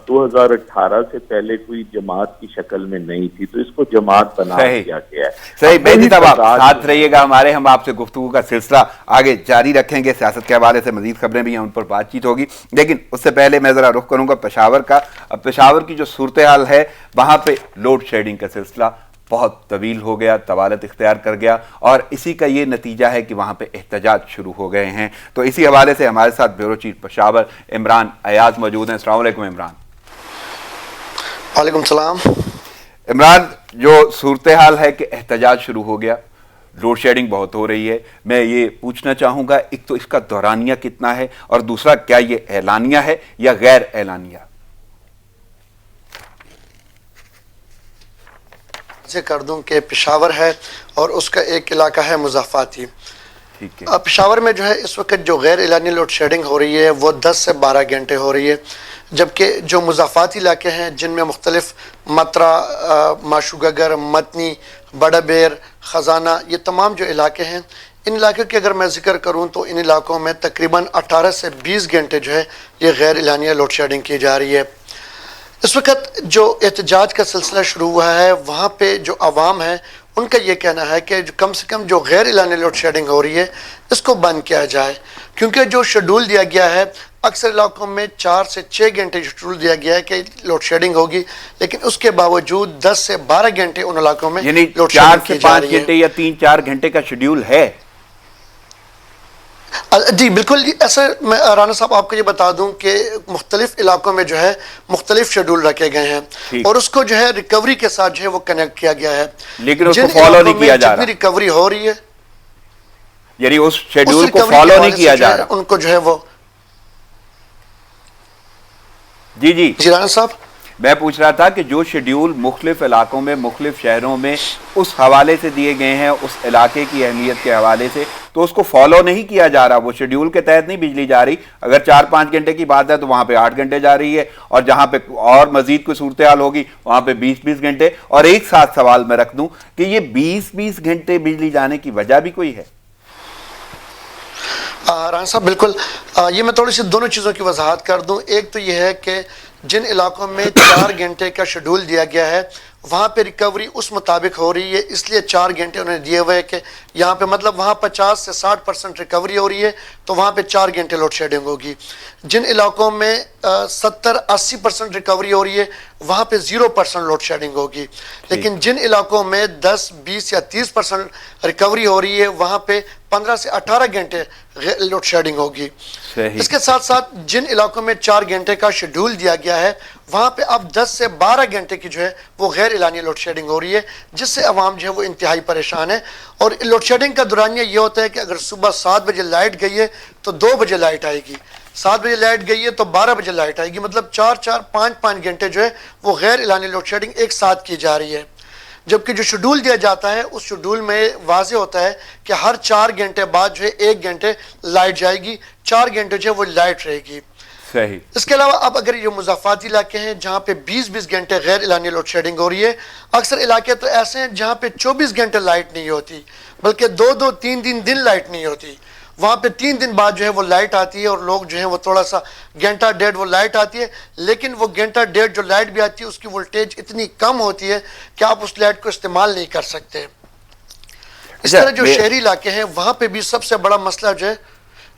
[SPEAKER 3] 2018 سے پہلے کوئی جماعت کی شکل میں نہیں تھی, تو اس کو جماعت بنا دیا گیا ہے.
[SPEAKER 2] صحیح. مہدی صاحب آپ ساتھ رہیے گا ہمارے, ہم آپ سے گفتگو کا سلسلہ آگے جاری رکھیں گے. سیاست کے حوالے سے مزید خبریں بھی ہیں, ان پر بات چیت ہوگی, لیکن اس سے پہلے میں ذرا رخ کروں گا پشاور کا. اب پشاور کی جو صورتحال ہے وہاں پہ لوڈ شیڈنگ کا سلسلہ بہت طویل ہو گیا, طوالت اختیار کر گیا, اور اسی کا یہ نتیجہ ہے کہ وہاں پہ احتجاج شروع ہو گئے ہیں. تو اسی حوالے سے ہمارے ساتھ بیورو چیف پشاور عمران ایاز موجود ہیں. السلام علیکم عمران.
[SPEAKER 4] وعلیکم السلام.
[SPEAKER 2] عمران, جو صورتحال ہے کہ احتجاج شروع ہو گیا, لوڈ شیڈنگ بہت ہو رہی ہے, میں یہ پوچھنا چاہوں گا ایک تو اس کا دورانیہ کتنا ہے, اور دوسرا کیا یہ اعلانیہ ہے یا غیر اعلانیہ؟
[SPEAKER 4] کر دوں کہ پشاور ہے اور اس کا ایک علاقہ ہے مضافاتی. پشاور میں جو ہے اس وقت جو غیر اعلانی لوڈ شیڈنگ ہو رہی ہے وہ 10 سے 12 گھنٹے ہو رہی ہے, جبکہ جو مضافاتی علاقے ہیں جن میں مختلف مترا, ماشوگگر, متنی, بڑا بیر، خزانہ، یہ تمام جو علاقے ہیں، ان علاقوں کی اگر میں ذکر کروں تو ان علاقوں میں تقریباً 18 سے 20 گھنٹے جو ہے یہ غیر اعلانیہ لوڈ شیڈنگ کی جا رہی ہے۔ اس وقت جو احتجاج کا سلسلہ شروع ہوا ہے وہاں پہ جو عوام ہے ان کا یہ کہنا ہے کہ کم سے کم جو غیر اعلانیہ لوڈ شیڈنگ ہو رہی ہے اس کو بند کیا جائے، کیونکہ جو شیڈول دیا گیا ہے اکثر علاقوں میں 4 سے 6 گھنٹے شیڈول دیا گیا ہے کہ لوڈ شیڈنگ ہوگی، لیکن اس کے باوجود 10 سے 12 گھنٹے ان علاقوں میں
[SPEAKER 2] یعنی
[SPEAKER 4] لوڈ
[SPEAKER 2] 4
[SPEAKER 4] شیڈنگ
[SPEAKER 2] سے
[SPEAKER 4] کی جا
[SPEAKER 2] 5
[SPEAKER 4] رہی ہے۔
[SPEAKER 2] گھنٹے یا 3-4 گھنٹے کا شیڈول ہے؟
[SPEAKER 4] جی بالکل، ایسا میں رانا صاحب آپ کو یہ بتا دوں کہ مختلف علاقوں میں جو ہے مختلف شیڈول رکھے گئے ہیں اور اس کو جو ہے ریکوری کے ساتھ جو ہے وہ کنیکٹ کیا گیا ہے،
[SPEAKER 2] لیکن اس کو
[SPEAKER 4] جن
[SPEAKER 2] فالو
[SPEAKER 4] علاقوں
[SPEAKER 2] نہیں کیا
[SPEAKER 4] میں
[SPEAKER 2] جا
[SPEAKER 4] جتنی
[SPEAKER 2] رہا،
[SPEAKER 4] ریکوری ہو رہی ہے
[SPEAKER 2] یعنی اس
[SPEAKER 4] اس
[SPEAKER 2] شیڈول کو
[SPEAKER 4] ریکوری
[SPEAKER 2] فالو
[SPEAKER 4] کے
[SPEAKER 2] نہیں
[SPEAKER 4] حوالے
[SPEAKER 2] کیا
[SPEAKER 4] سے جو
[SPEAKER 2] جا
[SPEAKER 4] ہے
[SPEAKER 2] رہا۔
[SPEAKER 4] ان کو جو ہے وہ
[SPEAKER 2] جی جی
[SPEAKER 4] جی رانا صاحب
[SPEAKER 2] میں پوچھ رہا تھا کہ جو شیڈول مختلف علاقوں میں مختلف شہروں میں اس حوالے سے دیے گئے ہیں، اس علاقے کی اہمیت کے حوالے سے، تو اس کو فالو نہیں کیا جا رہا، وہ شیڈول کے تحت نہیں بجلی جا رہی۔ اگر 4-5 گھنٹے کی بات ہے تو وہاں پہ 8 گھنٹے جا رہی ہے، اور جہاں پہ اور مزید کوئی صورتحال ہوگی وہاں پہ 20-20 گھنٹے۔ اور ایک ساتھ سوال میں رکھ دوں کہ یہ 20-20 گھنٹے بجلی جانے کی وجہ بھی کوئی ہے؟
[SPEAKER 4] رانا صاحب بالکل، یہ میں تھوڑی سی دونوں چیزوں کی وضاحت کر دوں۔ ایک تو یہ ہے کہ جن علاقوں میں 4 گھنٹے کا شیڈول دیا گیا ہے وہاں پہ ریکوری اس مطابق ہو رہی ہے، اس لیے 4 گھنٹے انہوں نے دیے ہوئے ہیں کہ یہاں پہ مطلب وہاں 50 سے 60% ریکوری ہو رہی ہے تو وہاں پہ 4 گھنٹے لوڈ شیڈنگ ہوگی۔ جن علاقوں میں 70-80% ریکوری ہو رہی ہے وہاں پہ 0% لوڈ شیڈنگ ہوگی، لیکن جن علاقوں میں 10-20 یا 30% ریکوری ہو رہی ہے وہاں پہ 15 سے 18 گھنٹے لوڈ شیڈنگ ہوگی۔
[SPEAKER 2] صحیح۔
[SPEAKER 4] اس کے ساتھ ساتھ جن علاقوں میں 4 گھنٹے کا شیڈول دیا گیا ہے وہاں پہ اب 10 سے 12 گھنٹے کی جو ہے وہ غیر اعلانیہ لوڈ شیڈنگ ہو رہی ہے، جس سے عوام جو ہے وہ انتہائی پریشان ہے۔ اور لوڈ شیڈنگ کا دورانیہ یہ ہوتا ہے کہ اگر صبح 7 بجے لائٹ گئی ہے تو 2 بجے لائٹ آئے گی، 7 بجے لائٹ گئی ہے تو 12 بجے لائٹ آئے گی، مطلب 4-5 گھنٹے جو ہے وہ غیر اعلانیہ لوڈ شیڈنگ ایک ساتھ کی جا رہی ہے۔ جبکہ جو شیڈول دیا جاتا ہے اس شیڈول میں واضح ہوتا ہے کہ ہر 4 گھنٹے بعد جو ہے 1 گھنٹے لائٹ جائے گی، 4 گھنٹے جو ہے وہ لائٹ رہے گی۔
[SPEAKER 2] صحیح۔
[SPEAKER 4] اس کے علاوہ اب اگر یہ مضافاتی علاقے ہیں جہاں پہ 20-20 گھنٹے غیر اعلانیہ لوڈ شیڈنگ ہو رہی ہے، اکثر علاقے تو ایسے ہیں جہاں پہ 24 گھنٹے لائٹ نہیں ہوتی، بلکہ 2-3 دن لائٹ نہیں ہوتی، وہاں پہ 3 دن بعد جو ہے وہ لائٹ آتی ہے اور لوگ جو ہیں وہ تھوڑا سا گھنٹہ ڈیڑھ وہ لائٹ آتی ہے، لیکن وہ گھنٹہ ڈیڑھ جو لائٹ بھی آتی ہے اس کی وولٹیج اتنی کم ہوتی ہے کہ آپ اس لائٹ کو استعمال نہیں کر سکتے۔ اس طرح جو شہری علاقے ہیں وہاں پہ بھی سب سے بڑا مسئلہ جو ہے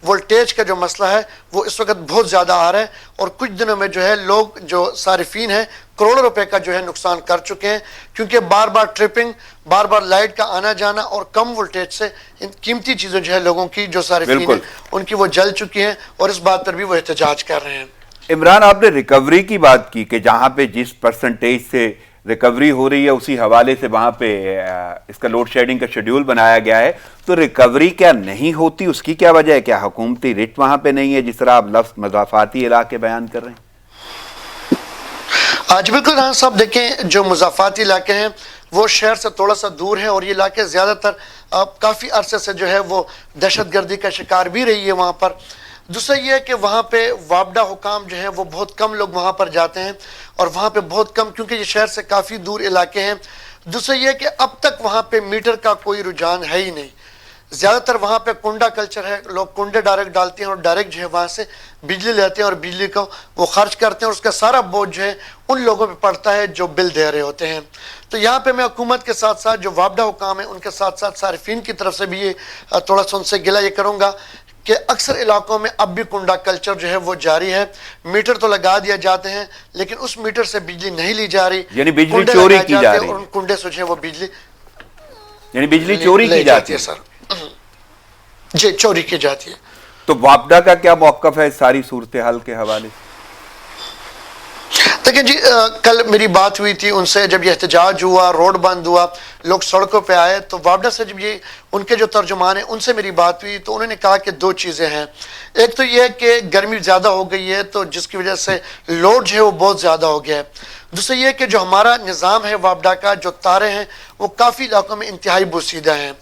[SPEAKER 4] وولٹیج کا جو مسئلہ ہے وہ اس وقت بہت زیادہ آ رہا ہے، اور کچھ دنوں میں جو ہے لوگ جو صارفین ہیں کروڑوں روپے کا جو ہے نقصان کر چکے ہیں، کیونکہ بار بار ٹرپنگ، بار بار لائٹ کا آنا جانا اور کم وولٹیج سے ان قیمتی چیزیں جو ہے لوگوں کی جو صارفین ہیں ان کی وہ جل چکی ہیں، اور اس بات پر بھی وہ احتجاج کر رہے ہیں۔
[SPEAKER 2] عمران، آپ نے ریکوری کی بات کی کہ جہاں پہ جس پرسنٹیج سے ریکوری ہو رہی ہے اسی حوالے سے وہاں پہ اس کا لوڈ شیڈنگ کا شیڈول بنایا گیا ہے، تو ریکوری کیا نہیں ہوتی؟ اس کی کیا وجہ ہے؟ کیا حکومتی رٹ وہاں پہ نہیں ہے جس طرح آپ لفظ مضافاتی علاقے بیان کر رہے ہیں؟
[SPEAKER 4] آج بالکل رانا صاحب دیکھیں، جو مضافاتی علاقے ہیں وہ شہر سے تھوڑا سا دور ہیں، اور یہ علاقے زیادہ تر کافی عرصے سے جو ہے وہ دہشت گردی کا شکار بھی رہی ہے وہاں پر۔ دوسرا یہ ہے کہ وہاں پہ وابڈہ حکام جو ہیں وہ بہت کم لوگ وہاں پر جاتے ہیں، اور وہاں پہ بہت کم، کیونکہ یہ شہر سے کافی دور علاقے ہیں۔ دوسرا یہ ہے کہ اب تک وہاں پہ میٹر کا کوئی رجحان ہے ہی نہیں، زیادہ تر وہاں پہ کنڈا کلچر ہے، لوگ کنڈے ڈائریکٹ ڈالتے ہیں اور ڈائریکٹ جو ہے وہاں سے بجلی لیتے ہیں اور بجلی کو وہ خرچ کرتے ہیں، اور اس کا سارا بوجھ جو ہے ان لوگوں پہ پڑتا ہے جو بل دے رہے ہوتے ہیں۔ تو یہاں پہ میں حکومت کے ساتھ ساتھ جو وابڈہ حکام ہیں ان کے ساتھ ساتھ صارفین کی طرف سے بھی یہ تھوڑا سا ان سے گلہ یہ کروں گا کہ اکثر علاقوں میں اب بھی کنڈا کلچر جو ہے وہ جاری ہے، میٹر تو لگا دیا جاتے ہیں لیکن اس میٹر سے بجلی نہیں لی جا رہی،
[SPEAKER 2] یعنی بجلی
[SPEAKER 4] کنڈے
[SPEAKER 2] چوری
[SPEAKER 4] لگائے
[SPEAKER 2] کی
[SPEAKER 4] جاتے
[SPEAKER 2] جا
[SPEAKER 4] ہیں
[SPEAKER 2] رہی
[SPEAKER 4] اور ان کنڈے سے جو ہے وہ بجلی
[SPEAKER 2] یعنی بجلی چوری کی جاتی ہے
[SPEAKER 4] سر۔ جی چوری کی جاتی ہے۔
[SPEAKER 2] تو وابڈہ کا کیا موقف ہے اس ساری صورتحال کے حوالے سے؟
[SPEAKER 4] دیکھیں جی، کل میری بات ہوئی تھی ان سے، جب یہ احتجاج ہوا، روڈ بند ہوا، لوگ سڑکوں پہ آئے، تو وابڈہ سے جب یہ ان کے جو ترجمان ہیں ان سے میری بات ہوئی تو انہوں نے کہا کہ 2 چیزیں ہیں۔ ایک تو یہ ہے کہ گرمی زیادہ ہو گئی ہے تو جس کی وجہ سے لوڈ جو ہے وہ بہت زیادہ ہو گیا ہے۔ دوسرا یہ ہے کہ جو ہمارا نظام ہے وابڈہ کا، جو تاریں ہیں وہ کافی علاقوں میں انتہائی بوسیدہ ہیں۔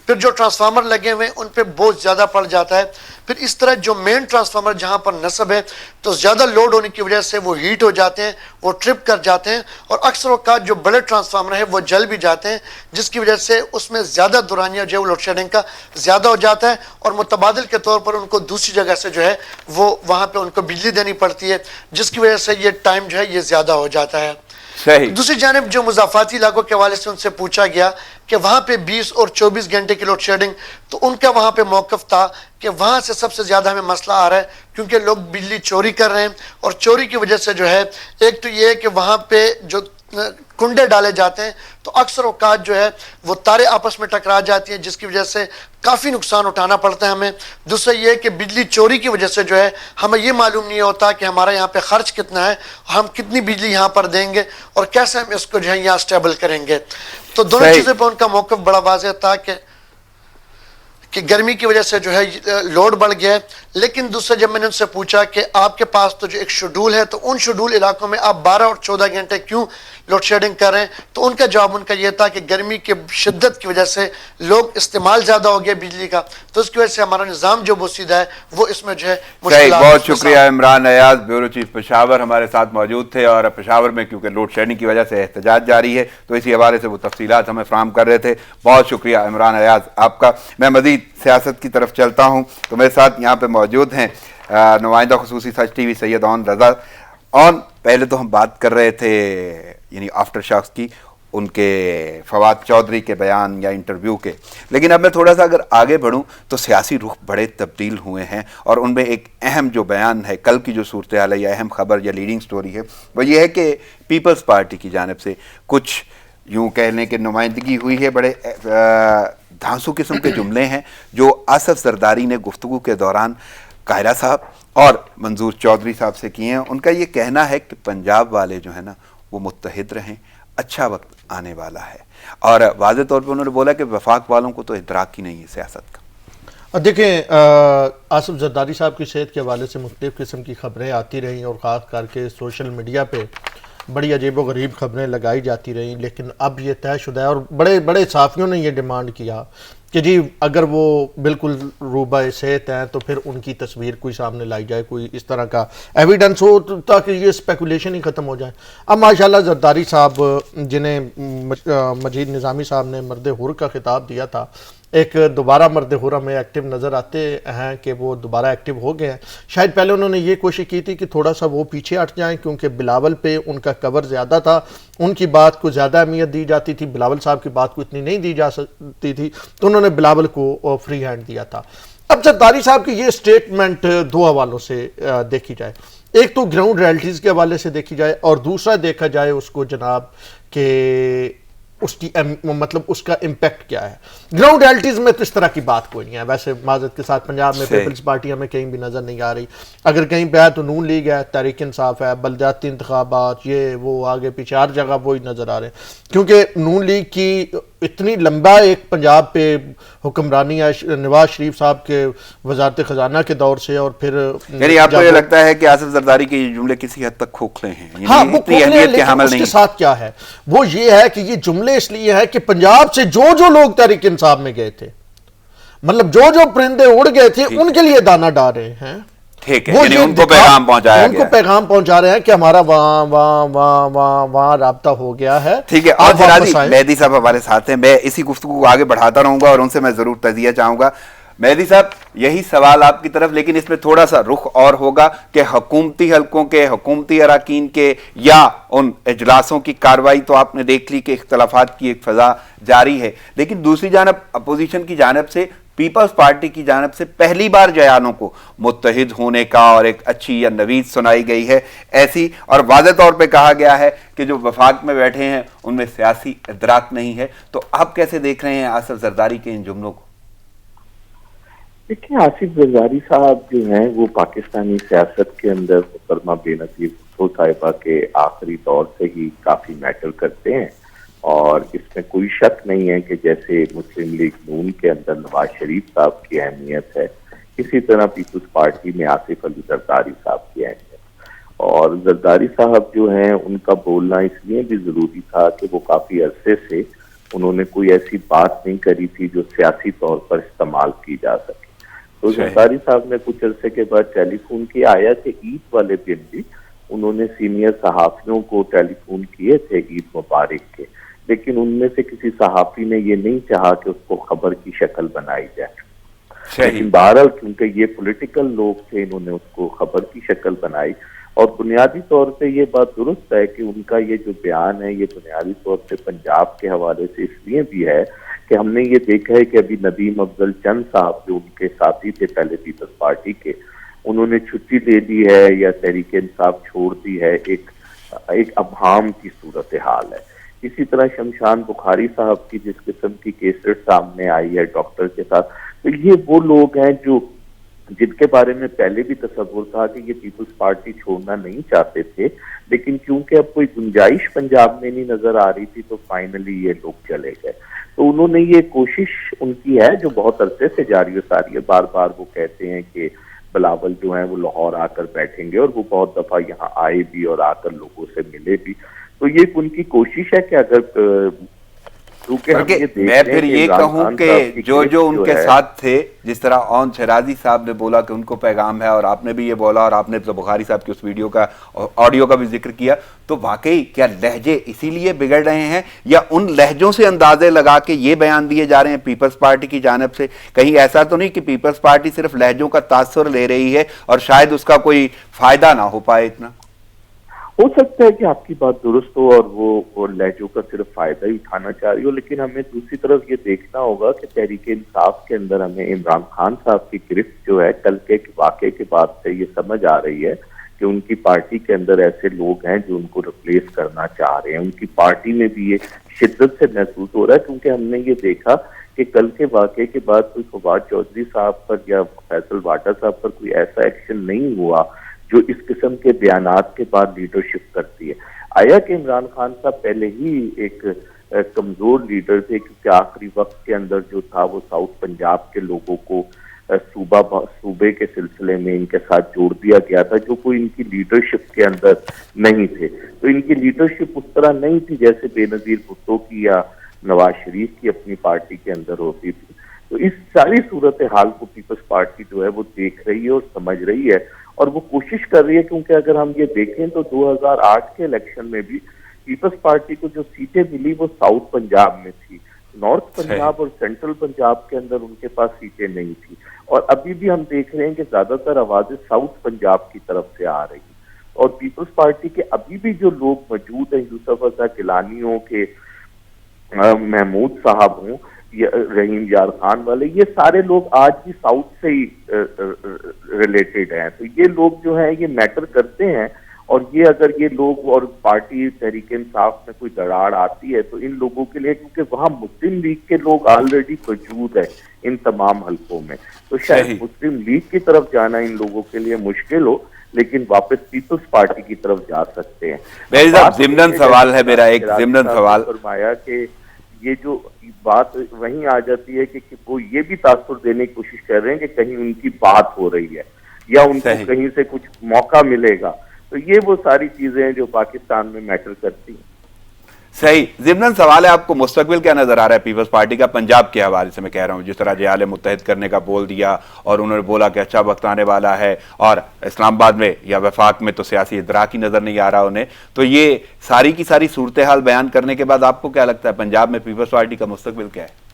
[SPEAKER 4] پھر جو ٹرانسفارمر لگے ہوئے ہیں ان پہ بوجھ زیادہ پڑ جاتا ہے. پھر اس طرح جو مین ٹرانسفارمر جہاں پر نصب ہے تو زیادہ لوڈ ہونے کی وجہ سے وہ ہیٹ ہو جاتے ہیں, وہ ٹرپ کر جاتے ہیں, اور اکثر اوقات جو بڑے ٹرانسفارمر ہے وہ جل بھی جاتے ہیں, جس کی وجہ سے اس میں زیادہ دورانیہ جو ہے لوڈ شیڈنگ کا زیادہ ہو جاتا ہے, اور متبادل کے طور پر ان کو دوسری جگہ سے جو ہے وہ وہاں پہ ان کو بجلی دینی پڑتی ہے, جس کی وجہ سے یہ ٹائم جو ہے یہ زیادہ ہو جاتا ہے. دوسری جانب جو مضافاتی علاقوں کے حوالے سے ان سے پوچھا گیا کہ وہاں پہ 20 اور 24 گھنٹے کی لوڈ شیڈنگ, تو ان کا وہاں پہ موقف تھا کہ وہاں سے سب سے زیادہ ہمیں مسئلہ آ رہا ہے کیونکہ لوگ بجلی چوری کر رہے ہیں, اور چوری کی وجہ سے جو ہے ایک تو یہ ہے کہ وہاں پہ جو کنڈے ڈالے جاتے ہیں تو اکثر اوقات جو ہے وہ تاریں آپس میں ٹکرا جاتی ہیں, جس کی وجہ سے کافی نقصان اٹھانا پڑتا ہے ہمیں. دوسرا یہ کہ بجلی چوری کی وجہ سے جو ہے ہمیں یہ معلوم نہیں ہوتا کہ ہمارا یہاں پہ خرچ کتنا ہے, ہم کتنی بجلی یہاں پر دیں گے اور کیسے ہم اس کو جو ہے یہاں اسٹیبل کریں گے. تو دونوں چیزوں پہ ان کا موقف بڑا واضح تھا کہ گرمی کی وجہ سے جو ہے لوڈ بڑھ گیا ہے. لیکن دوسرا جب میں نے ان سے پوچھا کہ آپ کے پاس تو جو ایک شیڈول ہے تو ان شیڈول علاقوں میں آپ 12 اور 14 گھنٹے کیوں لوڈ شیڈنگ کر رہے ہیں, تو ان کا جواب ان کا یہ تھا کہ گرمی کی شدت کی وجہ سے لوگ استعمال زیادہ ہو گیا بجلی کا, تو اس کی وجہ سے ہمارا نظام جو بوسیدہ ہے وہ اس میں جو ہے
[SPEAKER 2] مشکلات. بہت شکریہ عمران ایاز, بیورو چیف پشاور ہمارے ساتھ موجود تھے, اور پشاور میں کیونکہ لوڈ شیڈنگ کی وجہ سے احتجاج جاری ہے تو اسی حوالے سے وہ تفصیلات ہمیں فراہم کر رہے تھے. بہت شکریہ عمران ایاز آپ کا. میں مزید سیاست کی طرف چلتا ہوں تو میرے ساتھ یہاں پہ موجود ہیں نمائندہ خصوصی سچ ٹی وی سید اون رضا. پہلے تو ہم بات کر رہے تھے یعنی آفٹر شاکس کی, ان کے فواد چودھری کے بیان یا انٹرویو کے, لیکن اب میں تھوڑا سا اگر آگے بڑھوں تو سیاسی رخ بڑے تبدیل ہوئے ہیں, اور ان میں ایک اہم جو بیان ہے کل کی جو صورتحال ہے یا اہم خبر یا لیڈنگ سٹوری ہے وہ یہ ہے کہ پیپلز پارٹی کی جانب سے کچھ یوں کہنے کہ نمائندگی ہوئی ہے, بڑے دھانسو قسم کے جملے ہیں جو آصف زرداری نے گفتگو کے دوران قاہرہ صاحب اور منظور چودھری صاحب سے کیے ہیں. ان کا یہ کہنا ہے کہ پنجاب والے جو ہیں نا وہ متحد رہیں, اچھا وقت آنے والا ہے, اور واضح طور پہ انہوں نے بولا کہ وفاق والوں کو تو ادراک ہی نہیں ہے سیاست کا.
[SPEAKER 1] دیکھیں آصف زرداری صاحب کی صحت کے حوالے سے مختلف قسم کی خبریں آتی رہیں, اور خاص کر کے سوشل میڈیا پہ بڑی عجیب و غریب خبریں لگائی جاتی رہیں, لیکن اب یہ طے شدہ ہے اور بڑے بڑے صحافیوں نے یہ ڈیمانڈ کیا کہ جی اگر وہ بالکل روبہ صحت ہیں تو پھر ان کی تصویر کوئی سامنے لائی جائے, کوئی اس طرح کا ایویڈنس ہو تاکہ یہ اسپیکولیشن ہی ختم ہو جائے. اب ماشاءاللہ زرداری صاحب جنہیں مجید نظامی صاحب نے مرد حر کا خطاب دیا تھا, ایک دوبارہ مرد حر میں ایکٹیو نظر آتے ہیں کہ وہ دوبارہ ایکٹیو ہو گئے ہیں. شاید پہلے انہوں نے یہ کوشش کی تھی کہ تھوڑا سا وہ پیچھے ہٹ جائیں کیونکہ بلاول پہ ان کا کور زیادہ تھا, ان کی بات کو زیادہ اہمیت دی جاتی تھی, بلاول صاحب کی بات کو اتنی نہیں دی جا سکتی تھی, تو انہوں نے بلاول کو فری ہینڈ دیا تھا. اب زرداری صاحب کی یہ سٹیٹمنٹ دو حوالوں سے دیکھی جائے, ایک تو گراؤنڈ ریئلٹیز کے حوالے سے دیکھی جائے, اور دوسرا دیکھا جائے اس کو جناب کہ اس کی مطلب اس کا امپیکٹ کیا ہے. گراؤنڈ ریئلٹیز میں تو اس طرح کی بات کوئی نہیں ہے. ویسے معذرت کے ساتھ پنجاب میں پیپلز پارٹی ہمیں کہیں بھی نظر نہیں آ رہی. اگر کہیں پہ ہے تو نون لیگ ہے, تحریک انصاف ہے, بلدیاتی انتخابات, یہ وہ آگے پیچھے ہر جگہ وہی نظر آ رہے ہیں, کیونکہ نون لیگ کی اتنی لمبا ایک پنجاب پہ حکمرانی ہے نواز شریف صاحب کے وزارت خزانہ کے دور سے, اور پھر
[SPEAKER 2] یعنی آپ کو یہ لگتا ہے کہ آصف زرداری کے یہ جملے کسی حد تک کھوکھلے ہیں؟
[SPEAKER 1] ہاں وہ کھوکھلے ہیں, لیکن اس کے ساتھ کیا ہے وہ یہ ہے کہ یہ جملے اس لیے ہے کہ پنجاب سے جو لوگ تحریک انصاف میں گئے تھے, مطلب جو پرندے اڑ گئے تھے ان کے لیے دانا ڈال رہے ہیں.
[SPEAKER 2] وہ ان کو پیغام پہنچایا گیا,
[SPEAKER 1] ان کو پیغام پہنچا رہے ہیں کہ ہمارا وہاں رابطہ ہو گیا ہے.
[SPEAKER 2] ٹھیک ہے, اور مہدی صاحب ہمارے ساتھ ہیں, میں اسی گفتگو کو آگے بڑھاتا رہوں گا اور ان سے میں ضرور تجزیہ چاہوں گا. مہدی صاحب یہی سوال آپ کی طرف, لیکن اس میں تھوڑا سا رخ اور ہوگا کہ حکومتی حلقوں کے, حکومتی اراکین کے یا ان اجلاسوں کی کاروائی تو آپ نے دیکھ لی کہ اختلافات کی ایک فضا جاری ہے, لیکن دوسری جانب اپوزیشن کی جانب سے پیپلز پارٹی کی جانب سے پہلی بار جیانوں کو متحد ہونے کا اور ایک اچھی یا نوید سنائی گئی ہے ایسی, اور واضح طور پہ کہا گیا ہے کہ جو وفاق میں بیٹھے ہیں ان میں سیاسی ادراک نہیں ہے. تو آپ کیسے دیکھ رہے ہیں آصف زرداری کے ان جملوں کو؟
[SPEAKER 3] دیکھیں, آصف زرداری صاحب جو ہیں وہ پاکستانی سیاست کے اندر محترمہ بے نظیر بھٹو صاحبہ کے آخری دور سے ہی کافی میٹر کرتے ہیں, اور اس میں کوئی شک نہیں ہے کہ جیسے مسلم لیگ نون کے اندر نواز شریف صاحب کی اہمیت ہے, اسی طرح پیپلز پارٹی میں آصف علی زرداری صاحب کی اہمیت. اور زرداری صاحب جو ہیں ان کا بولنا اس لیے بھی ضروری تھا کہ وہ کافی عرصے سے انہوں نے کوئی ایسی بات نہیں کری تھی جو سیاسی طور پر استعمال کی جا سکے. تو زرداری صاحب نے کچھ عرصے کے بعد ٹیلی فون کیا. آیا کہ عید والے دن بھی انہوں نے سینئر صحافیوں کو ٹیلی فون کیے تھے عید مبارک کے, لیکن ان میں سے کسی صحافی نے یہ نہیں چاہا کہ اس کو خبر کی شکل بنائی جائے. لیکن بہرحال کیونکہ یہ پولیٹیکل لوگ تھے, انہوں نے اس کو خبر کی شکل بنائی. اور بنیادی طور پہ یہ بات درست ہے کہ ان کا یہ جو بیان ہے یہ بنیادی طور پہ پنجاب کے حوالے سے اس لیے بھی ہے کہ ہم نے یہ دیکھا ہے کہ ابھی ندیم افضل چند صاحب جو ان کے ساتھی تھے پہلے پیپلز پارٹی کے, انہوں نے چھٹی دے دی ہے یا تحریک انصاف چھوڑ دی ہے. ایک ابہام کی صورتحال ہے. اسی طرح شمشان بخاری صاحب کی جس قسم کی کیسٹ سامنے آئی ہے ڈاکٹر کے ساتھ, تو یہ وہ لوگ ہیں جو جن کے بارے میں پہلے بھی تصور تھا کہ یہ پیپلز پارٹی چھوڑنا نہیں چاہتے تھے, لیکن کیونکہ اب کوئی گنجائش پنجاب میں نہیں نظر آ رہی تھی تو فائنلی یہ لوگ چلے گئے. تو انہوں نے یہ کوشش ان کی ہے جو بہت عرصے سے جاری و ساری ہے. بار بار وہ کہتے ہیں کہ بلاول جو ہیں وہ لاہور آ کر بیٹھیں گے, اور وہ بہت دفعہ یہاں آئے بھی اور آ کر لوگوں سے ملے بھی. تو یہ ان کی کوشش ہے کہ اگر
[SPEAKER 2] میں پھر یہ کہوں کہ جو ان کے ساتھ تھے, جس طرح اون شیرازی صاحب نے بولا کہ ان کو پیغام ہے, اور آپ نے بھی یہ بولا, اور آپ نے تو بخاری صاحب کی اس ویڈیو کا آڈیو کا بھی ذکر کیا, تو واقعی کیا لہجے اسی لیے بگڑ رہے ہیں, یا ان لہجوں سے اندازے لگا کے یہ بیان دیے جا رہے ہیں پیپلز پارٹی کی جانب سے؟ کہیں ایسا تو نہیں کہ پیپلز پارٹی صرف لہجوں کا تاثر لے رہی ہے اور شاید اس کا کوئی فائدہ نہ ہو پائے اتنا؟
[SPEAKER 3] ہو سکتا ہے کہ آپ کی بات درست ہو اور وہ لہجوں کا صرف فائدہ ہی اٹھانا چاہ رہی ہو, لیکن ہمیں دوسری طرف یہ دیکھنا ہوگا کہ تحریک انصاف کے اندر ہمیں عمران خان صاحب کی گرفت جو ہے کل کے واقعے کے بعد سے یہ سمجھ آ رہی ہے کہ ان کی پارٹی کے اندر ایسے لوگ ہیں جو ان کو ریپلیس کرنا چاہ رہے ہیں. ان کی پارٹی میں بھی یہ شدت سے محسوس ہو رہا ہے, کیونکہ ہم نے یہ دیکھا کہ کل کے واقعے کے بعد کوئی فواد چودھری صاحب پر یا فیصل واٹا صاحب پر کوئی ایسا ایکشن نہیں ہوا جو اس قسم کے بیانات کے بعد لیڈرشپ کرتی ہے. آیا کہ عمران خان صاحب پہلے ہی ایک کمزور لیڈر تھے, کیونکہ آخری وقت کے اندر جو تھا وہ ساؤتھ پنجاب کے لوگوں کو صوبے کے سلسلے میں ان کے ساتھ جوڑ دیا گیا تھا, جو کوئی ان کی لیڈرشپ کے اندر نہیں تھے. تو ان کی لیڈرشپ اس طرح نہیں تھی جیسے بے نظیر بھٹو کی یا نواز شریف کی اپنی پارٹی کے اندر ہوتی تھی. تو اس ساری صورتحال کو پیپلز پارٹی جو ہے وہ دیکھ رہی ہے اور سمجھ رہی ہے, اور وہ کوشش کر رہی ہے, کیونکہ اگر ہم یہ دیکھیں تو 2008 کے الیکشن میں بھی پیپلز پارٹی کو جو سیٹیں ملی وہ ساؤتھ پنجاب میں تھی. نارتھ پنجاب اور سینٹرل پنجاب کے اندر ان کے پاس سیٹیں نہیں تھی, اور ابھی بھی ہم دیکھ رہے ہیں کہ زیادہ تر آوازیں ساؤتھ پنجاب کی طرف سے آ رہی ہیں. اور پیپلز پارٹی کے ابھی بھی جو لوگ موجود ہیں, یوسف رضا گیلانی ہوں کہ محمود صاحب ہوں, رحیم یار خان والے, یہ سارے لوگ آج بھی ساؤتھ سے ہی ریلیٹڈ ہیں. تو یہ لوگ جو ہیں یہ میٹر کرتے ہیں, اور یہ اگر یہ لوگ اور پارٹی تحریک انصاف میں کوئی دراڑ آتی ہے تو ان لوگوں کے لیے, کیونکہ وہاں مسلم لیگ کے لوگ آلریڈی موجود ہیں ان تمام حلقوں میں, تو شاید مسلم لیگ کی طرف جانا ان لوگوں کے لیے مشکل ہو, لیکن واپس پیپلز پارٹی کی طرف جا سکتے ہیں.
[SPEAKER 2] ضمن سوال ہے میرا, ایک ضمن سوال
[SPEAKER 3] فرمایا کہ یہ جو بات وہیں آ جاتی ہے کہ وہ یہ بھی تاثر دینے کی کوشش کر رہے ہیں کہ کہیں ان کی بات ہو رہی ہے یا ان کو کہیں سے کچھ موقع ملے گا. تو یہ وہ ساری چیزیں ہیں جو پاکستان میں میٹر کرتی ہیں.
[SPEAKER 2] صحیح. ضمن سوال ہے, آپ کو مستقبل کیا نظر آ رہا ہے پیپلز پارٹی کا پنجاب کے حوالے سے؟ میں کہہ رہا ہوں جس طرح جہال متحد کرنے کا بول دیا, اور انہوں نے بولا کہ اچھا وقت آنے والا ہے, اور اسلام آباد میں یا وفاق میں تو سیاسی ادراک ہی نظر نہیں آ رہا انہیں. تو یہ ساری کی ساری صورتحال بیان کرنے کے بعد آپ کو کیا لگتا ہے پنجاب میں پیپلز پارٹی کا مستقبل کیا ہے؟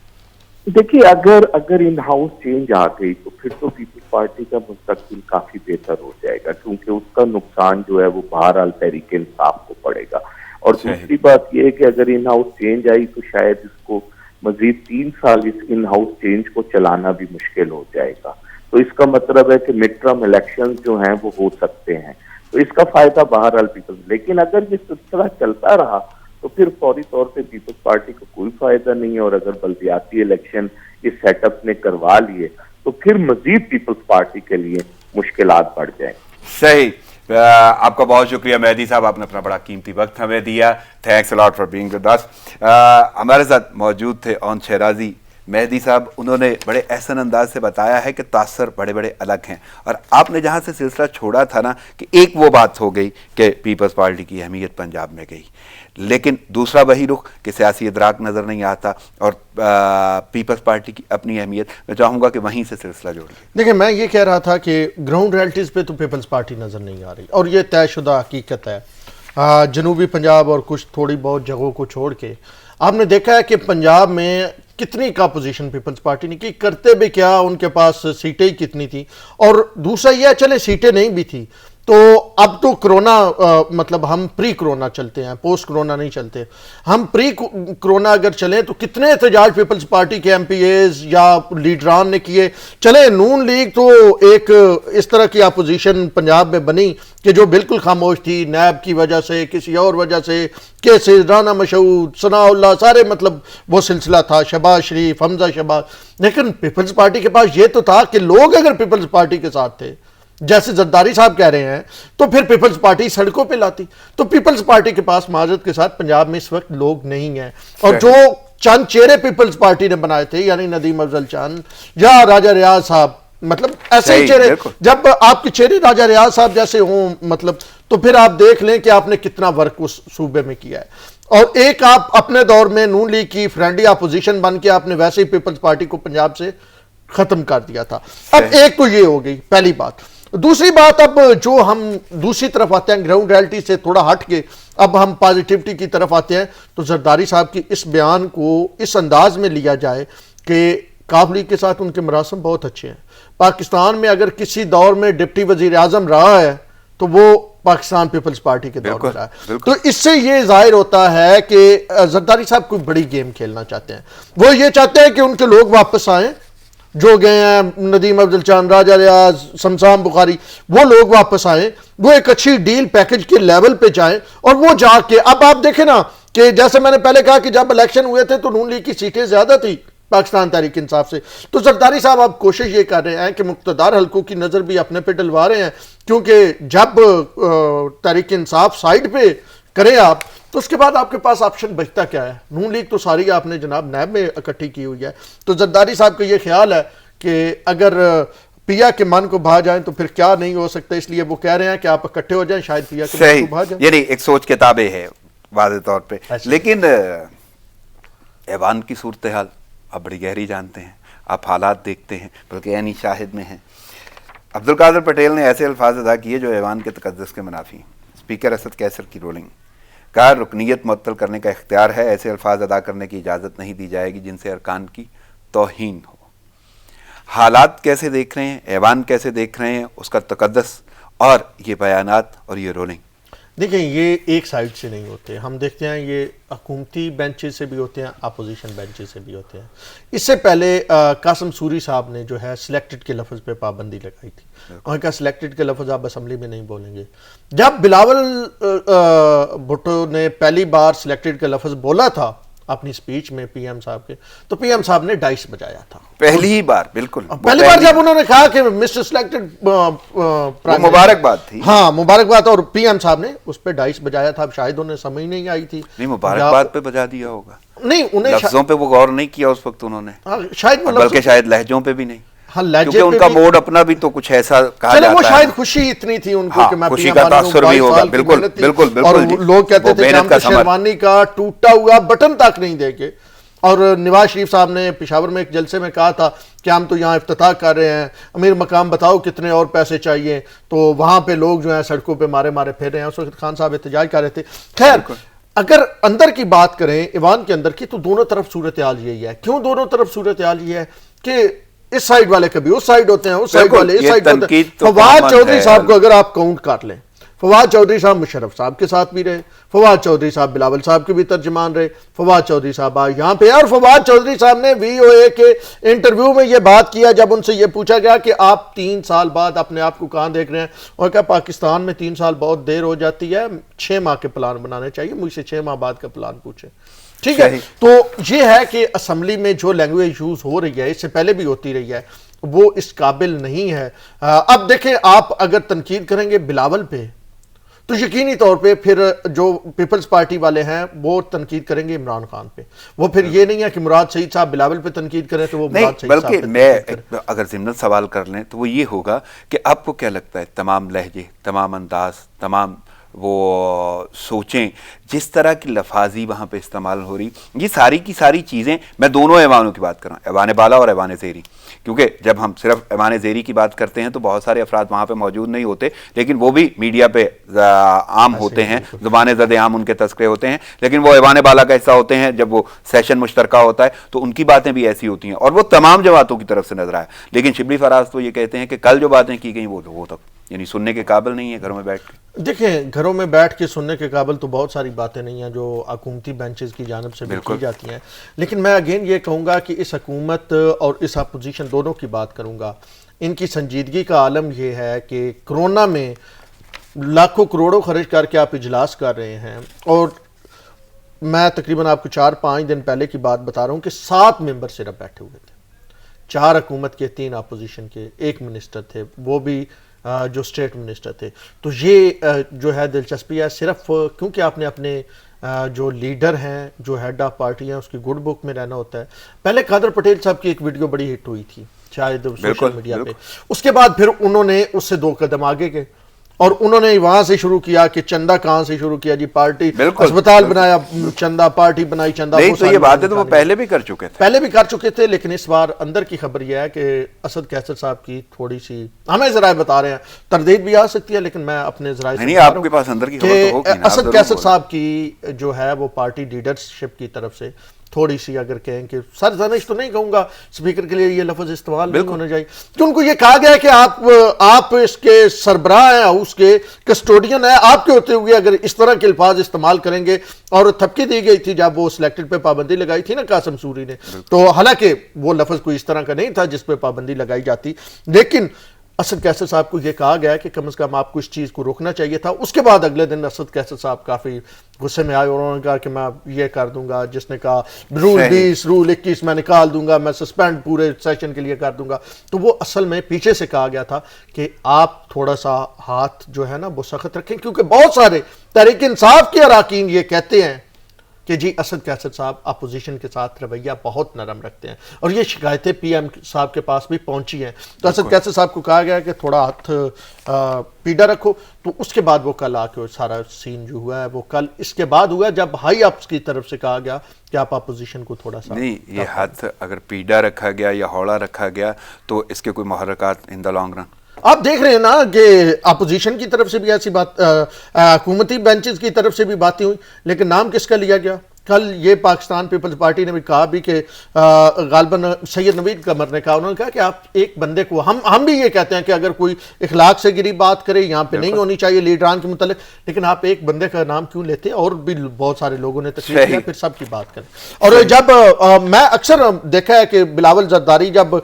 [SPEAKER 3] دیکھیے, اگر ان ہاؤس چینج آ گئی تو پھر تو پیپلز پارٹی کا مستقبل کافی بہتر ہو جائے گا, کیونکہ اس کا نقصان جو ہے وہ بہرحال تحریک انصاف کو پڑے گا. اور دوسری بات یہ ہے کہ اگر ان ہاؤس چینج آئی تو شاید اس کو مزید 3 سال اس ان ہاؤس چینج کو چلانا بھی مشکل ہو جائے گا. تو اس کا مطلب ہے کہ مڈ ٹرم الیکشن جو ہیں وہ ہو سکتے ہیں, تو اس کا فائدہ بہرحال پیپلز. لیکن اگر یہ سلسلہ چلتا رہا تو پھر فوری طور پہ پیپلز پارٹی کو کوئی فائدہ نہیں ہے, اور اگر بلدیاتی الیکشن اس سیٹ اپ نے کروا لیے تو پھر مزید پیپلز پارٹی کے لیے مشکلات بڑھ جائیں.
[SPEAKER 2] صحیح. آپ کا بہت شکریہ مہدی صاحب, آپ نے اپنا بڑا قیمتی وقت ہمیں دیا. Thanks a lot for being with us. ہمارے ساتھ موجود تھے اون شیرازی مہدی صاحب انہوں نے بڑے احسن انداز سے بتایا ہے کہ تاثر بڑے بڑے الگ ہیں، اور آپ نے جہاں سے سلسلہ چھوڑا تھا نا کہ ایک وہ بات ہو گئی کہ پیپلز پارٹی کی اہمیت پنجاب میں گئی، لیکن دوسرا وہی رخ کہ سیاسی ادراک نظر نہیں آتا اور پیپلز پارٹی کی اپنی اہمیت، میں چاہوں گا کہ وہیں سے سلسلہ جوڑ لیں۔
[SPEAKER 1] دیکھیں میں یہ کہہ رہا تھا کہ گراؤنڈ ریئلٹیز پہ تو پیپلز پارٹی نظر نہیں آ رہی، اور یہ طے شدہ حقیقت ہے۔ جنوبی پنجاب اور کچھ تھوڑی بہت جگہوں کو چھوڑ کے آپ نے دیکھا ہے کہ پنجاب میں کتنی کا پوزیشن پیپلز پارٹی نے کی، کرتے بھی کیا، ان کے پاس سیٹیں کتنی تھی، اور دوسرا یہ چلے سیٹیں نہیں بھی تھی تو اب تو کرونا مطلب ہم پری کرونا چلتے ہیں، پوسٹ کرونا نہیں چلتے، ہم پری کرونا اگر چلیں تو کتنے احتجاج پیپلز پارٹی کے ایم پی ایز یا لیڈران نے کیے۔ چلے نون لیگ تو ایک اس طرح کی اپوزیشن پنجاب میں بنی کہ جو بالکل خاموش تھی، نیب کی وجہ سے، کسی اور وجہ سے، کیسز، رانا مشہود، ثناء اللہ، سارے مطلب وہ سلسلہ تھا، شہباز شریف، حمزہ شہباز، لیکن پیپلز پارٹی کے پاس یہ تو تھا کہ لوگ اگر پیپلز پارٹی کے ساتھ تھے جیسے زرداری صاحب کہہ رہے ہیں تو پھر پیپلز پارٹی سڑکوں پہ لاتی۔ تو پیپلز پارٹی کے پاس معذرت کے ساتھ پنجاب میں اس وقت لوگ نہیں ہیں، اور جو چند چہرے پیپلز پارٹی نے بنائے تھے یعنی ندیم افضل چند یا راجہ ریاض صاحب، مطلب ایسے ہی چہرے، جب آپ کے چہرے راجہ ریاض صاحب جیسے ہوں مطلب تو پھر آپ دیکھ لیں کہ آپ نے کتنا ورک اس صوبے میں کیا ہے۔ اور ایک آپ اپنے دور میں نون لیگ کی فرینڈلی اپوزیشن بن کے آپ نے ویسے ہی پیپلز پارٹی کو پنجاب سے ختم کر دیا تھا۔ اب ایک تو یہ ہو گئی پہلی بات۔ دوسری بات، اب جو ہم دوسری طرف آتے ہیں گراؤنڈ ریئلٹی سے تھوڑا ہٹ کے اب ہم پازیٹیوٹی کی طرف آتے ہیں، تو زرداری صاحب کی اس بیان کو اس انداز میں لیا جائے کہ کاف لیگ کے ساتھ ان کے مراسم بہت اچھے ہیں۔ پاکستان میں اگر کسی دور میں ڈپٹی وزیر اعظم رہا ہے تو وہ پاکستان پیپلز پارٹی کے دور میں رہا ہے۔ تو اس سے یہ ظاہر ہوتا ہے کہ زرداری صاحب کوئی بڑی گیم کھیلنا چاہتے ہیں، وہ یہ چاہتے ہیں کہ ان کے لوگ واپس آئیں جو گئے ہیں، ندیم افضل چند، راجہ ریاض، شمشان بخاری، وہ لوگ واپس آئیں، وہ ایک اچھی ڈیل پیکج کے لیول پہ جائیں، اور وہ جا کے اب آپ دیکھیں نا کہ جیسے میں نے پہلے کہا کہ جب الیکشن ہوئے تھے تو نون لیگ کی سیٹیں زیادہ تھی پاکستان تحریک انصاف سے، تو زرداری صاحب اب کوشش یہ کر رہے ہیں کہ مقتدار حلقوں کی نظر بھی اپنے پہ ڈلوا رہے ہیں، کیونکہ جب تحریک انصاف سائیڈ پہ کریں آپ تو اس کے بعد آپ کے پاس آپشن بچتا کیا ہے؟ نون لیگ تو ساری آپ نے جناب نیب میں اکٹھی کی ہوئی ہے۔ تو زرداری صاحب کا یہ خیال ہے کہ اگر پیا کے من کو بھا جائیں تو پھر کیا نہیں ہو سکتا، اس لیے وہ کہہ رہے ہیں کہ آپ اکٹھے ہو جائیں، شاید پیا کے من کو بھا جائیں۔
[SPEAKER 2] یعنی ایک سوچ کتابیں ہے واضح طور پہ، لیکن ایوان کی صورتحال آپ بڑی گہری جانتے ہیں، آپ حالات دیکھتے ہیں، بلکہ عینی شاہد میں ہیں۔ عبدالقادر پٹیل نے ایسے الفاظ ادا کیے جو ایوان کے تقدس کے منافی ہیں۔ اسپیکر اسد کیسر کی رولنگ، کہا رکنیت معطل کرنے کا اختیار ہے، ایسے الفاظ ادا کرنے کی اجازت نہیں دی جائے گی جن سے ارکان کی توہین ہو۔ حالات کیسے دیکھ رہے ہیں، ایوان کیسے دیکھ رہے ہیں، اس کا تقدس اور یہ بیانات اور یہ رولنگ؟
[SPEAKER 1] دیکھیں یہ ایک سائیڈ سے نہیں ہوتے، ہم دیکھتے ہیں یہ حکومتی بینچز سے بھی ہوتے ہیں، اپوزیشن بینچز سے بھی ہوتے ہیں۔ اس سے پہلے قاسم سوری صاحب نے جو ہے سلیکٹڈ کے لفظ پہ پابندی لگائی تھی، انہوں نے کہا سلیکٹڈ کے لفظ آپ اسمبلی میں نہیں بولیں گے۔ جب بلاول بھٹو نے پہلی بار سلیکٹڈ کا لفظ بولا تھا اپنی سپیچ میں پی ایم صاحب کے، تو پی ایم صاحب نے ڈائس بجایا تھا
[SPEAKER 2] پہلی ہی بار، بالکل
[SPEAKER 1] پہلی بار جب انہوں نے کہا کہ مسٹر سلیکٹڈ،
[SPEAKER 2] مبارکباد تھی،
[SPEAKER 1] ہاں مبارکباد، اور پی ایم صاحب نے اس پہ ڈائس بجایا تھا۔ اب شاید انہیں سمجھ نہیں آئی تھی،
[SPEAKER 2] نہیں مبارکباد پہ بجا دیا ہوگا،
[SPEAKER 1] نہیں انہیں
[SPEAKER 2] لفظوں پہ وہ غور نہیں کیا اس وقت انہوں نے،
[SPEAKER 1] شاید
[SPEAKER 2] بلکہ شاید لہجوں پہ بھی نہیں،
[SPEAKER 1] ہاں لہجے
[SPEAKER 2] کیونکہ ان کا موڈ اپنا بھی تو کچھ ایسا کہا جاتا ہے،
[SPEAKER 1] وہ شاید خوشی اتنی تھی ان کو کہ میں
[SPEAKER 2] خوشی کا تاثر بھی ہوگا، بالکل بالکل بالکل،
[SPEAKER 1] اور لوگ کہتے تھے کہ ہم تو شیروانی کا ٹوٹا ہوا بٹن تک نہیں دے کے۔ اور نواز شریف صاحب نے پشاور میں ایک جلسے میں کہا تھا کہ ہم تو یہاں افتتاح کر رہے ہیں، امیر مقام بتاؤ کتنے اور پیسے چاہیے، تو وہاں پہ لوگ جو ہیں سڑکوں پہ مارے مارے پھر رہے ہیں۔ اس وقت خان صاحب احتجاج کر رہے تھے۔ خیر اگر اندر کی بات کریں ایوان کے اندر کی، تو دونوں طرف صورتحال یہی ہے۔ کیوں دونوں طرف صورتحال یہ ہے کہ اس سائیڈ والے کبھی اس سائیڈ ہوتے ہیں، اس سائیڈ والے اس سائیڈ ہوتے ہیں۔ فواد چودھری صاحب کو اگر آپ کاؤنٹ کر لیں، فواد چودھری صاحب مشرف صاحب کے ساتھ بھی رہے، فواد چودھری صاحب بلاول صاحب کے بھی ترجمان رہے، فواد چودھری صاحب آج یہاں پہ، اور فواد چودھری صاحب نے وی او اے کے انٹرویو میں یہ بات کیا جب ان سے یہ پوچھا گیا کہ آپ 3 سال بعد اپنے آپ کو کہاں دیکھ رہے ہیں، اور کہا پاکستان میں 3 سال بہت دیر ہو جاتی ہے، 6 ماہ کے پلان بنانے چاہیے، مجھ سے 6 ماہ بعد کا پلان پوچھیں۔ ٹھیک ہے، تو یہ ہے کہ اسمبلی میں جو لینگویج یوز ہو رہی ہے، اس سے پہلے بھی ہوتی رہی ہے، وہ اس قابل نہیں ہے۔ اب دیکھیں آپ اگر تنقید کریں گے بلاول پہ، تو یقینی طور پہ پھر جو پیپلز پارٹی والے ہیں وہ تنقید کریں گے عمران خان پہ. وہ پھر یہ نہیں ہے کہ مراد سعید صاحب بلاول پہ تنقید کریں تو وہ مراد سعید صاحب پہ
[SPEAKER 2] بلکہ میں اگر ضمن سوال کر لیں تو وہ یہ ہوگا کہ آپ کو کیا لگتا ہے تمام لہجے، تمام انداز، تمام وہ سوچیں، جس طرح کی لفاظی وہاں پہ استعمال ہو رہی، یہ ساری کی ساری چیزیں، میں دونوں ایوانوں کی بات کر رہا ہوں، ایوان بالا اور ایوان زیری، کیونکہ جب ہم صرف ایوان زیری کی بات کرتے ہیں تو بہت سارے افراد وہاں پہ موجود نہیں ہوتے، لیکن وہ بھی میڈیا پہ عام ہوتے ہیں، زبان زد عام ان کے تذکرے ہوتے ہیں، لیکن وہ ایوان بالا کا حصہ ہوتے ہیں. جب وہ سیشن مشترکہ ہوتا ہے تو ان کی باتیں بھی ایسی ہوتی ہیں اور وہ تمام جماعتوں کی طرف سے نظر آئے. لیکن شبلی فراز تو یہ کہتے ہیں کہ کل جو باتیں کی گئیں وہ تک یعنی سننے کے قابل نہیں ہے گھروں میں بیٹھ کے.
[SPEAKER 1] دیکھیں گھروں میں بیٹھ کے سننے کے قابل تو بہت ساری باتیں نہیں ہیں جو حکومتی بینچز کی جانب سے بھی کی جاتی ہیں، لیکن میں اگین یہ کہوں گا کہ اس حکومت اور اس اپوزیشن دونوں کی بات کروں گا، ان کی سنجیدگی کا عالم یہ ہے کہ کرونا میں لاکھوں کروڑوں خرچ کر کے آپ اجلاس کر رہے ہیں، اور میں تقریباً آپ کو 4-5 دن پہلے کی بات بتا رہا ہوں کہ 7 ممبر صرف بیٹھے ہوئے تھے، 4 حکومت کے، 3 اپوزیشن کے، 1 منسٹر تھے، وہ بھی جو اسٹیٹ منسٹر تھے. تو یہ جو ہے دلچسپی ہے صرف کیونکہ آپ نے اپنے جو لیڈر ہیں، جو ہیڈ آف پارٹی ہیں، اس کی گڈ بک میں رہنا ہوتا ہے. پہلے قادر پٹیل صاحب کی ایک ویڈیو بڑی ہٹ ہوئی تھی شاید سوشل میڈیا پہ، اس کے بعد پھر انہوں نے اس سے 2 قدم آگے گئے اور انہوں نے وہاں سے شروع کیا کہ چندہ کہاں سے شروع کیا جی، پارٹی اسپتال بنایا چندہ، پارٹی بنائی چندہ.
[SPEAKER 2] نہیں تو یہ بات ہے تو وہ پہلے بھی کر چکے تھے لیکن اس بار اندر کی خبر یہ ہے کہ اسد کیسر صاحب کی تھوڑی سی، ہمیں ذرائع بتا رہے ہیں، تردید بھی آ سکتی ہے لیکن میں اپنے ذرائع سے آپ کے پاس اندر کی خبر تو ہوگی نا.
[SPEAKER 1] اسد کیسر صاحب کی جو ہے وہ پارٹی لیڈرشپ کی طرف سے تھوڑی سی اگر کہیں کہ سرزنش تو نہیں کہوں گا، اسپیکر کے لیے یہ لفظ استعمال نہیں ہونا چاہیے، کہ ان کو یہ کہا گیا کہ آپ اس کے سربراہ ہیں، ہاؤس کے کسٹوڈین ہیں، آپ کے ہوتے ہوئے اگر اس طرح کے الفاظ استعمال کریں گے. اور تھپکی دی گئی تھی جب وہ سلیکٹڈ پہ پابندی لگائی تھی نا قاسم سوری نے، تو حالانکہ وہ لفظ کوئی اس طرح کا نہیں تھا جس پہ پابندی لگائی جاتی، لیکن اسد کیسر صاحب کو یہ کہا گیا کہ کم از کم آپ کو اس چیز کو روکنا چاہیے تھا. اس کے بعد اگلے دن اسد کیسر صاحب کافی غصے میں آئے اور انہوں نے کہا کہ میں یہ کر دوں گا، جس نے کہا رول 20 رول 21 میں نکال دوں گا، میں سسپینڈ پورے سیشن کے لیے کر دوں گا. تو وہ اصل میں پیچھے سے کہا گیا تھا کہ آپ تھوڑا سا ہاتھ جو ہے نا وہ سخت رکھیں، کیونکہ بہت سارے تحریک انصاف کے اراکین یہ کہتے ہیں کہ جی اسد کیسر صاحب اپوزیشن کے ساتھ رویہ بہت نرم رکھتے ہیں، اور یہ شکایتیں پی ایم صاحب کے پاس بھی پہنچی ہیں. تو اسد کیسر صاحب کو کہا گیا کہ تھوڑا ہاتھ پیڈا رکھو. تو اس کے بعد وہ کل آ کے سارا سین جو ہوا ہے وہ کل اس کے بعد ہوا جب ہائی اپس کی طرف سے کہا گیا کہ آپ اپوزیشن کو تھوڑا سا
[SPEAKER 2] نہیں، یہ ہاتھ اگر پیڈا رکھا گیا یا ہوڑا رکھا گیا تو اس کے کوئی محرکات ان دا لانگ رن
[SPEAKER 1] آپ دیکھ رہے ہیں نا کہ اپوزیشن کی طرف سے بھی ایسی بات، حکومتی بینچز کی طرف سے بھی باتیں ہوئی، لیکن نام کس کا لیا گیا؟ کل یہ پاکستان پیپلز پارٹی نے بھی کہا بھی کہ غالباً سید نوید قمر نے کہا، انہوں نے کہا کہ آپ ایک بندے کو، ہم بھی یہ کہتے ہیں کہ اگر کوئی اخلاق سے گری بات کرے یہاں پہ نہیں ہونی چاہیے لیڈران کے متعلق، لیکن آپ ایک بندے کا نام کیوں لیتے ہیں؟ اور بھی بہت سارے لوگوں نے تقریر کیا، پھر سب کی بات کریں. اور جب میں اکثر دیکھا ہے کہ بلاول زرداری جب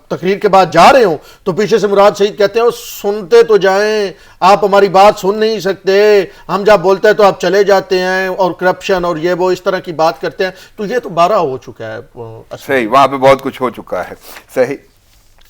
[SPEAKER 1] تقریر کے بعد جا رہے ہوں تو پیچھے سے مراد سعید کہتے ہیں سنتے تو جائیں، آپ ہماری بات سن نہیں سکتے، ہم جب بولتے ہیں تو آپ چلے جاتے ہیں، اور کرپشن اور یہ وہ اس طرح کی بات کرتے ہیں. تو یہ تو 12 ہو چکا ہے.
[SPEAKER 2] صحیح، وہاں پہ بہت کچھ ہو چکا ہے. صحیح.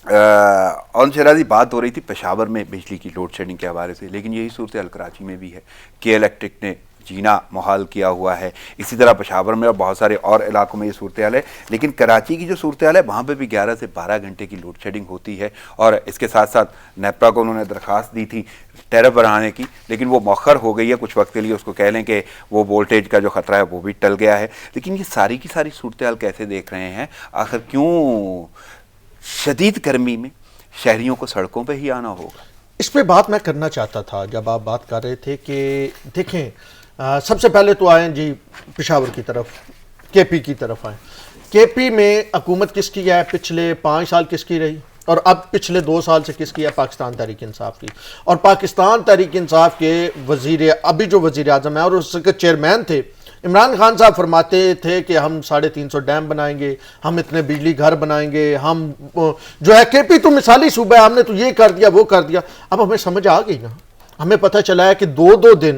[SPEAKER 2] اور شہرازی بات ہو رہی تھی پشاور میں بجلی کی لوڈ شیڈنگ کے حوالے سے، لیکن یہی صورتحال کراچی میں بھی ہے. کے الیکٹرک نے جینا محال کیا ہوا ہے، اسی طرح پشاور میں اور بہت سارے اور علاقوں میں یہ صورتحال ہے. لیکن کراچی کی جو صورتحال ہے وہاں پہ بھی 11 سے 12 گھنٹے کی لوڈ شیڈنگ ہوتی ہے، اور اس کے ساتھ ساتھ نیپرا کو انہوں نے درخواست دی تھی ٹیرف بڑھانے کی، لیکن وہ مؤخر ہو گئی ہے کچھ وقت کے لیے. اس کو کہہ لیں کہ وہ وولٹیج کا جو خطرہ ہے وہ بھی ٹل گیا ہے. لیکن یہ ساری کی ساری صورتحال کیسے دیکھ رہے ہیں؟ آخر کیوں شدید گرمی میں شہریوں کو سڑکوں پہ ہی آنا ہوگا؟
[SPEAKER 1] اس پہ بات میں کرنا چاہتا تھا جب آپ بات کر رہے تھے کہ دیکھیں سب سے پہلے تو آئیں جی پشاور کی طرف، کے پی کی طرف آئیں. کے پی میں حکومت کس کی ہے؟ پچھلے 5 سال کس کی رہی؟ اور اب پچھلے 2 سال سے کس کی ہے؟ پاکستان تحریک انصاف کی. اور پاکستان تحریک انصاف کے ابھی جو وزیر اعظم ہیں اور اس کے چیئرمین تھے عمران خان صاحب، فرماتے تھے کہ ہم 350 ڈیم بنائیں گے، ہم اتنے بجلی گھر بنائیں گے، ہم جو ہے کے پی تو مثالی صوبہ ہے، ہم نے تو یہ کر دیا وہ کر دیا. اب ہمیں سمجھ آ گئی نا، ہمیں پتہ چلا ہے کہ 2 دن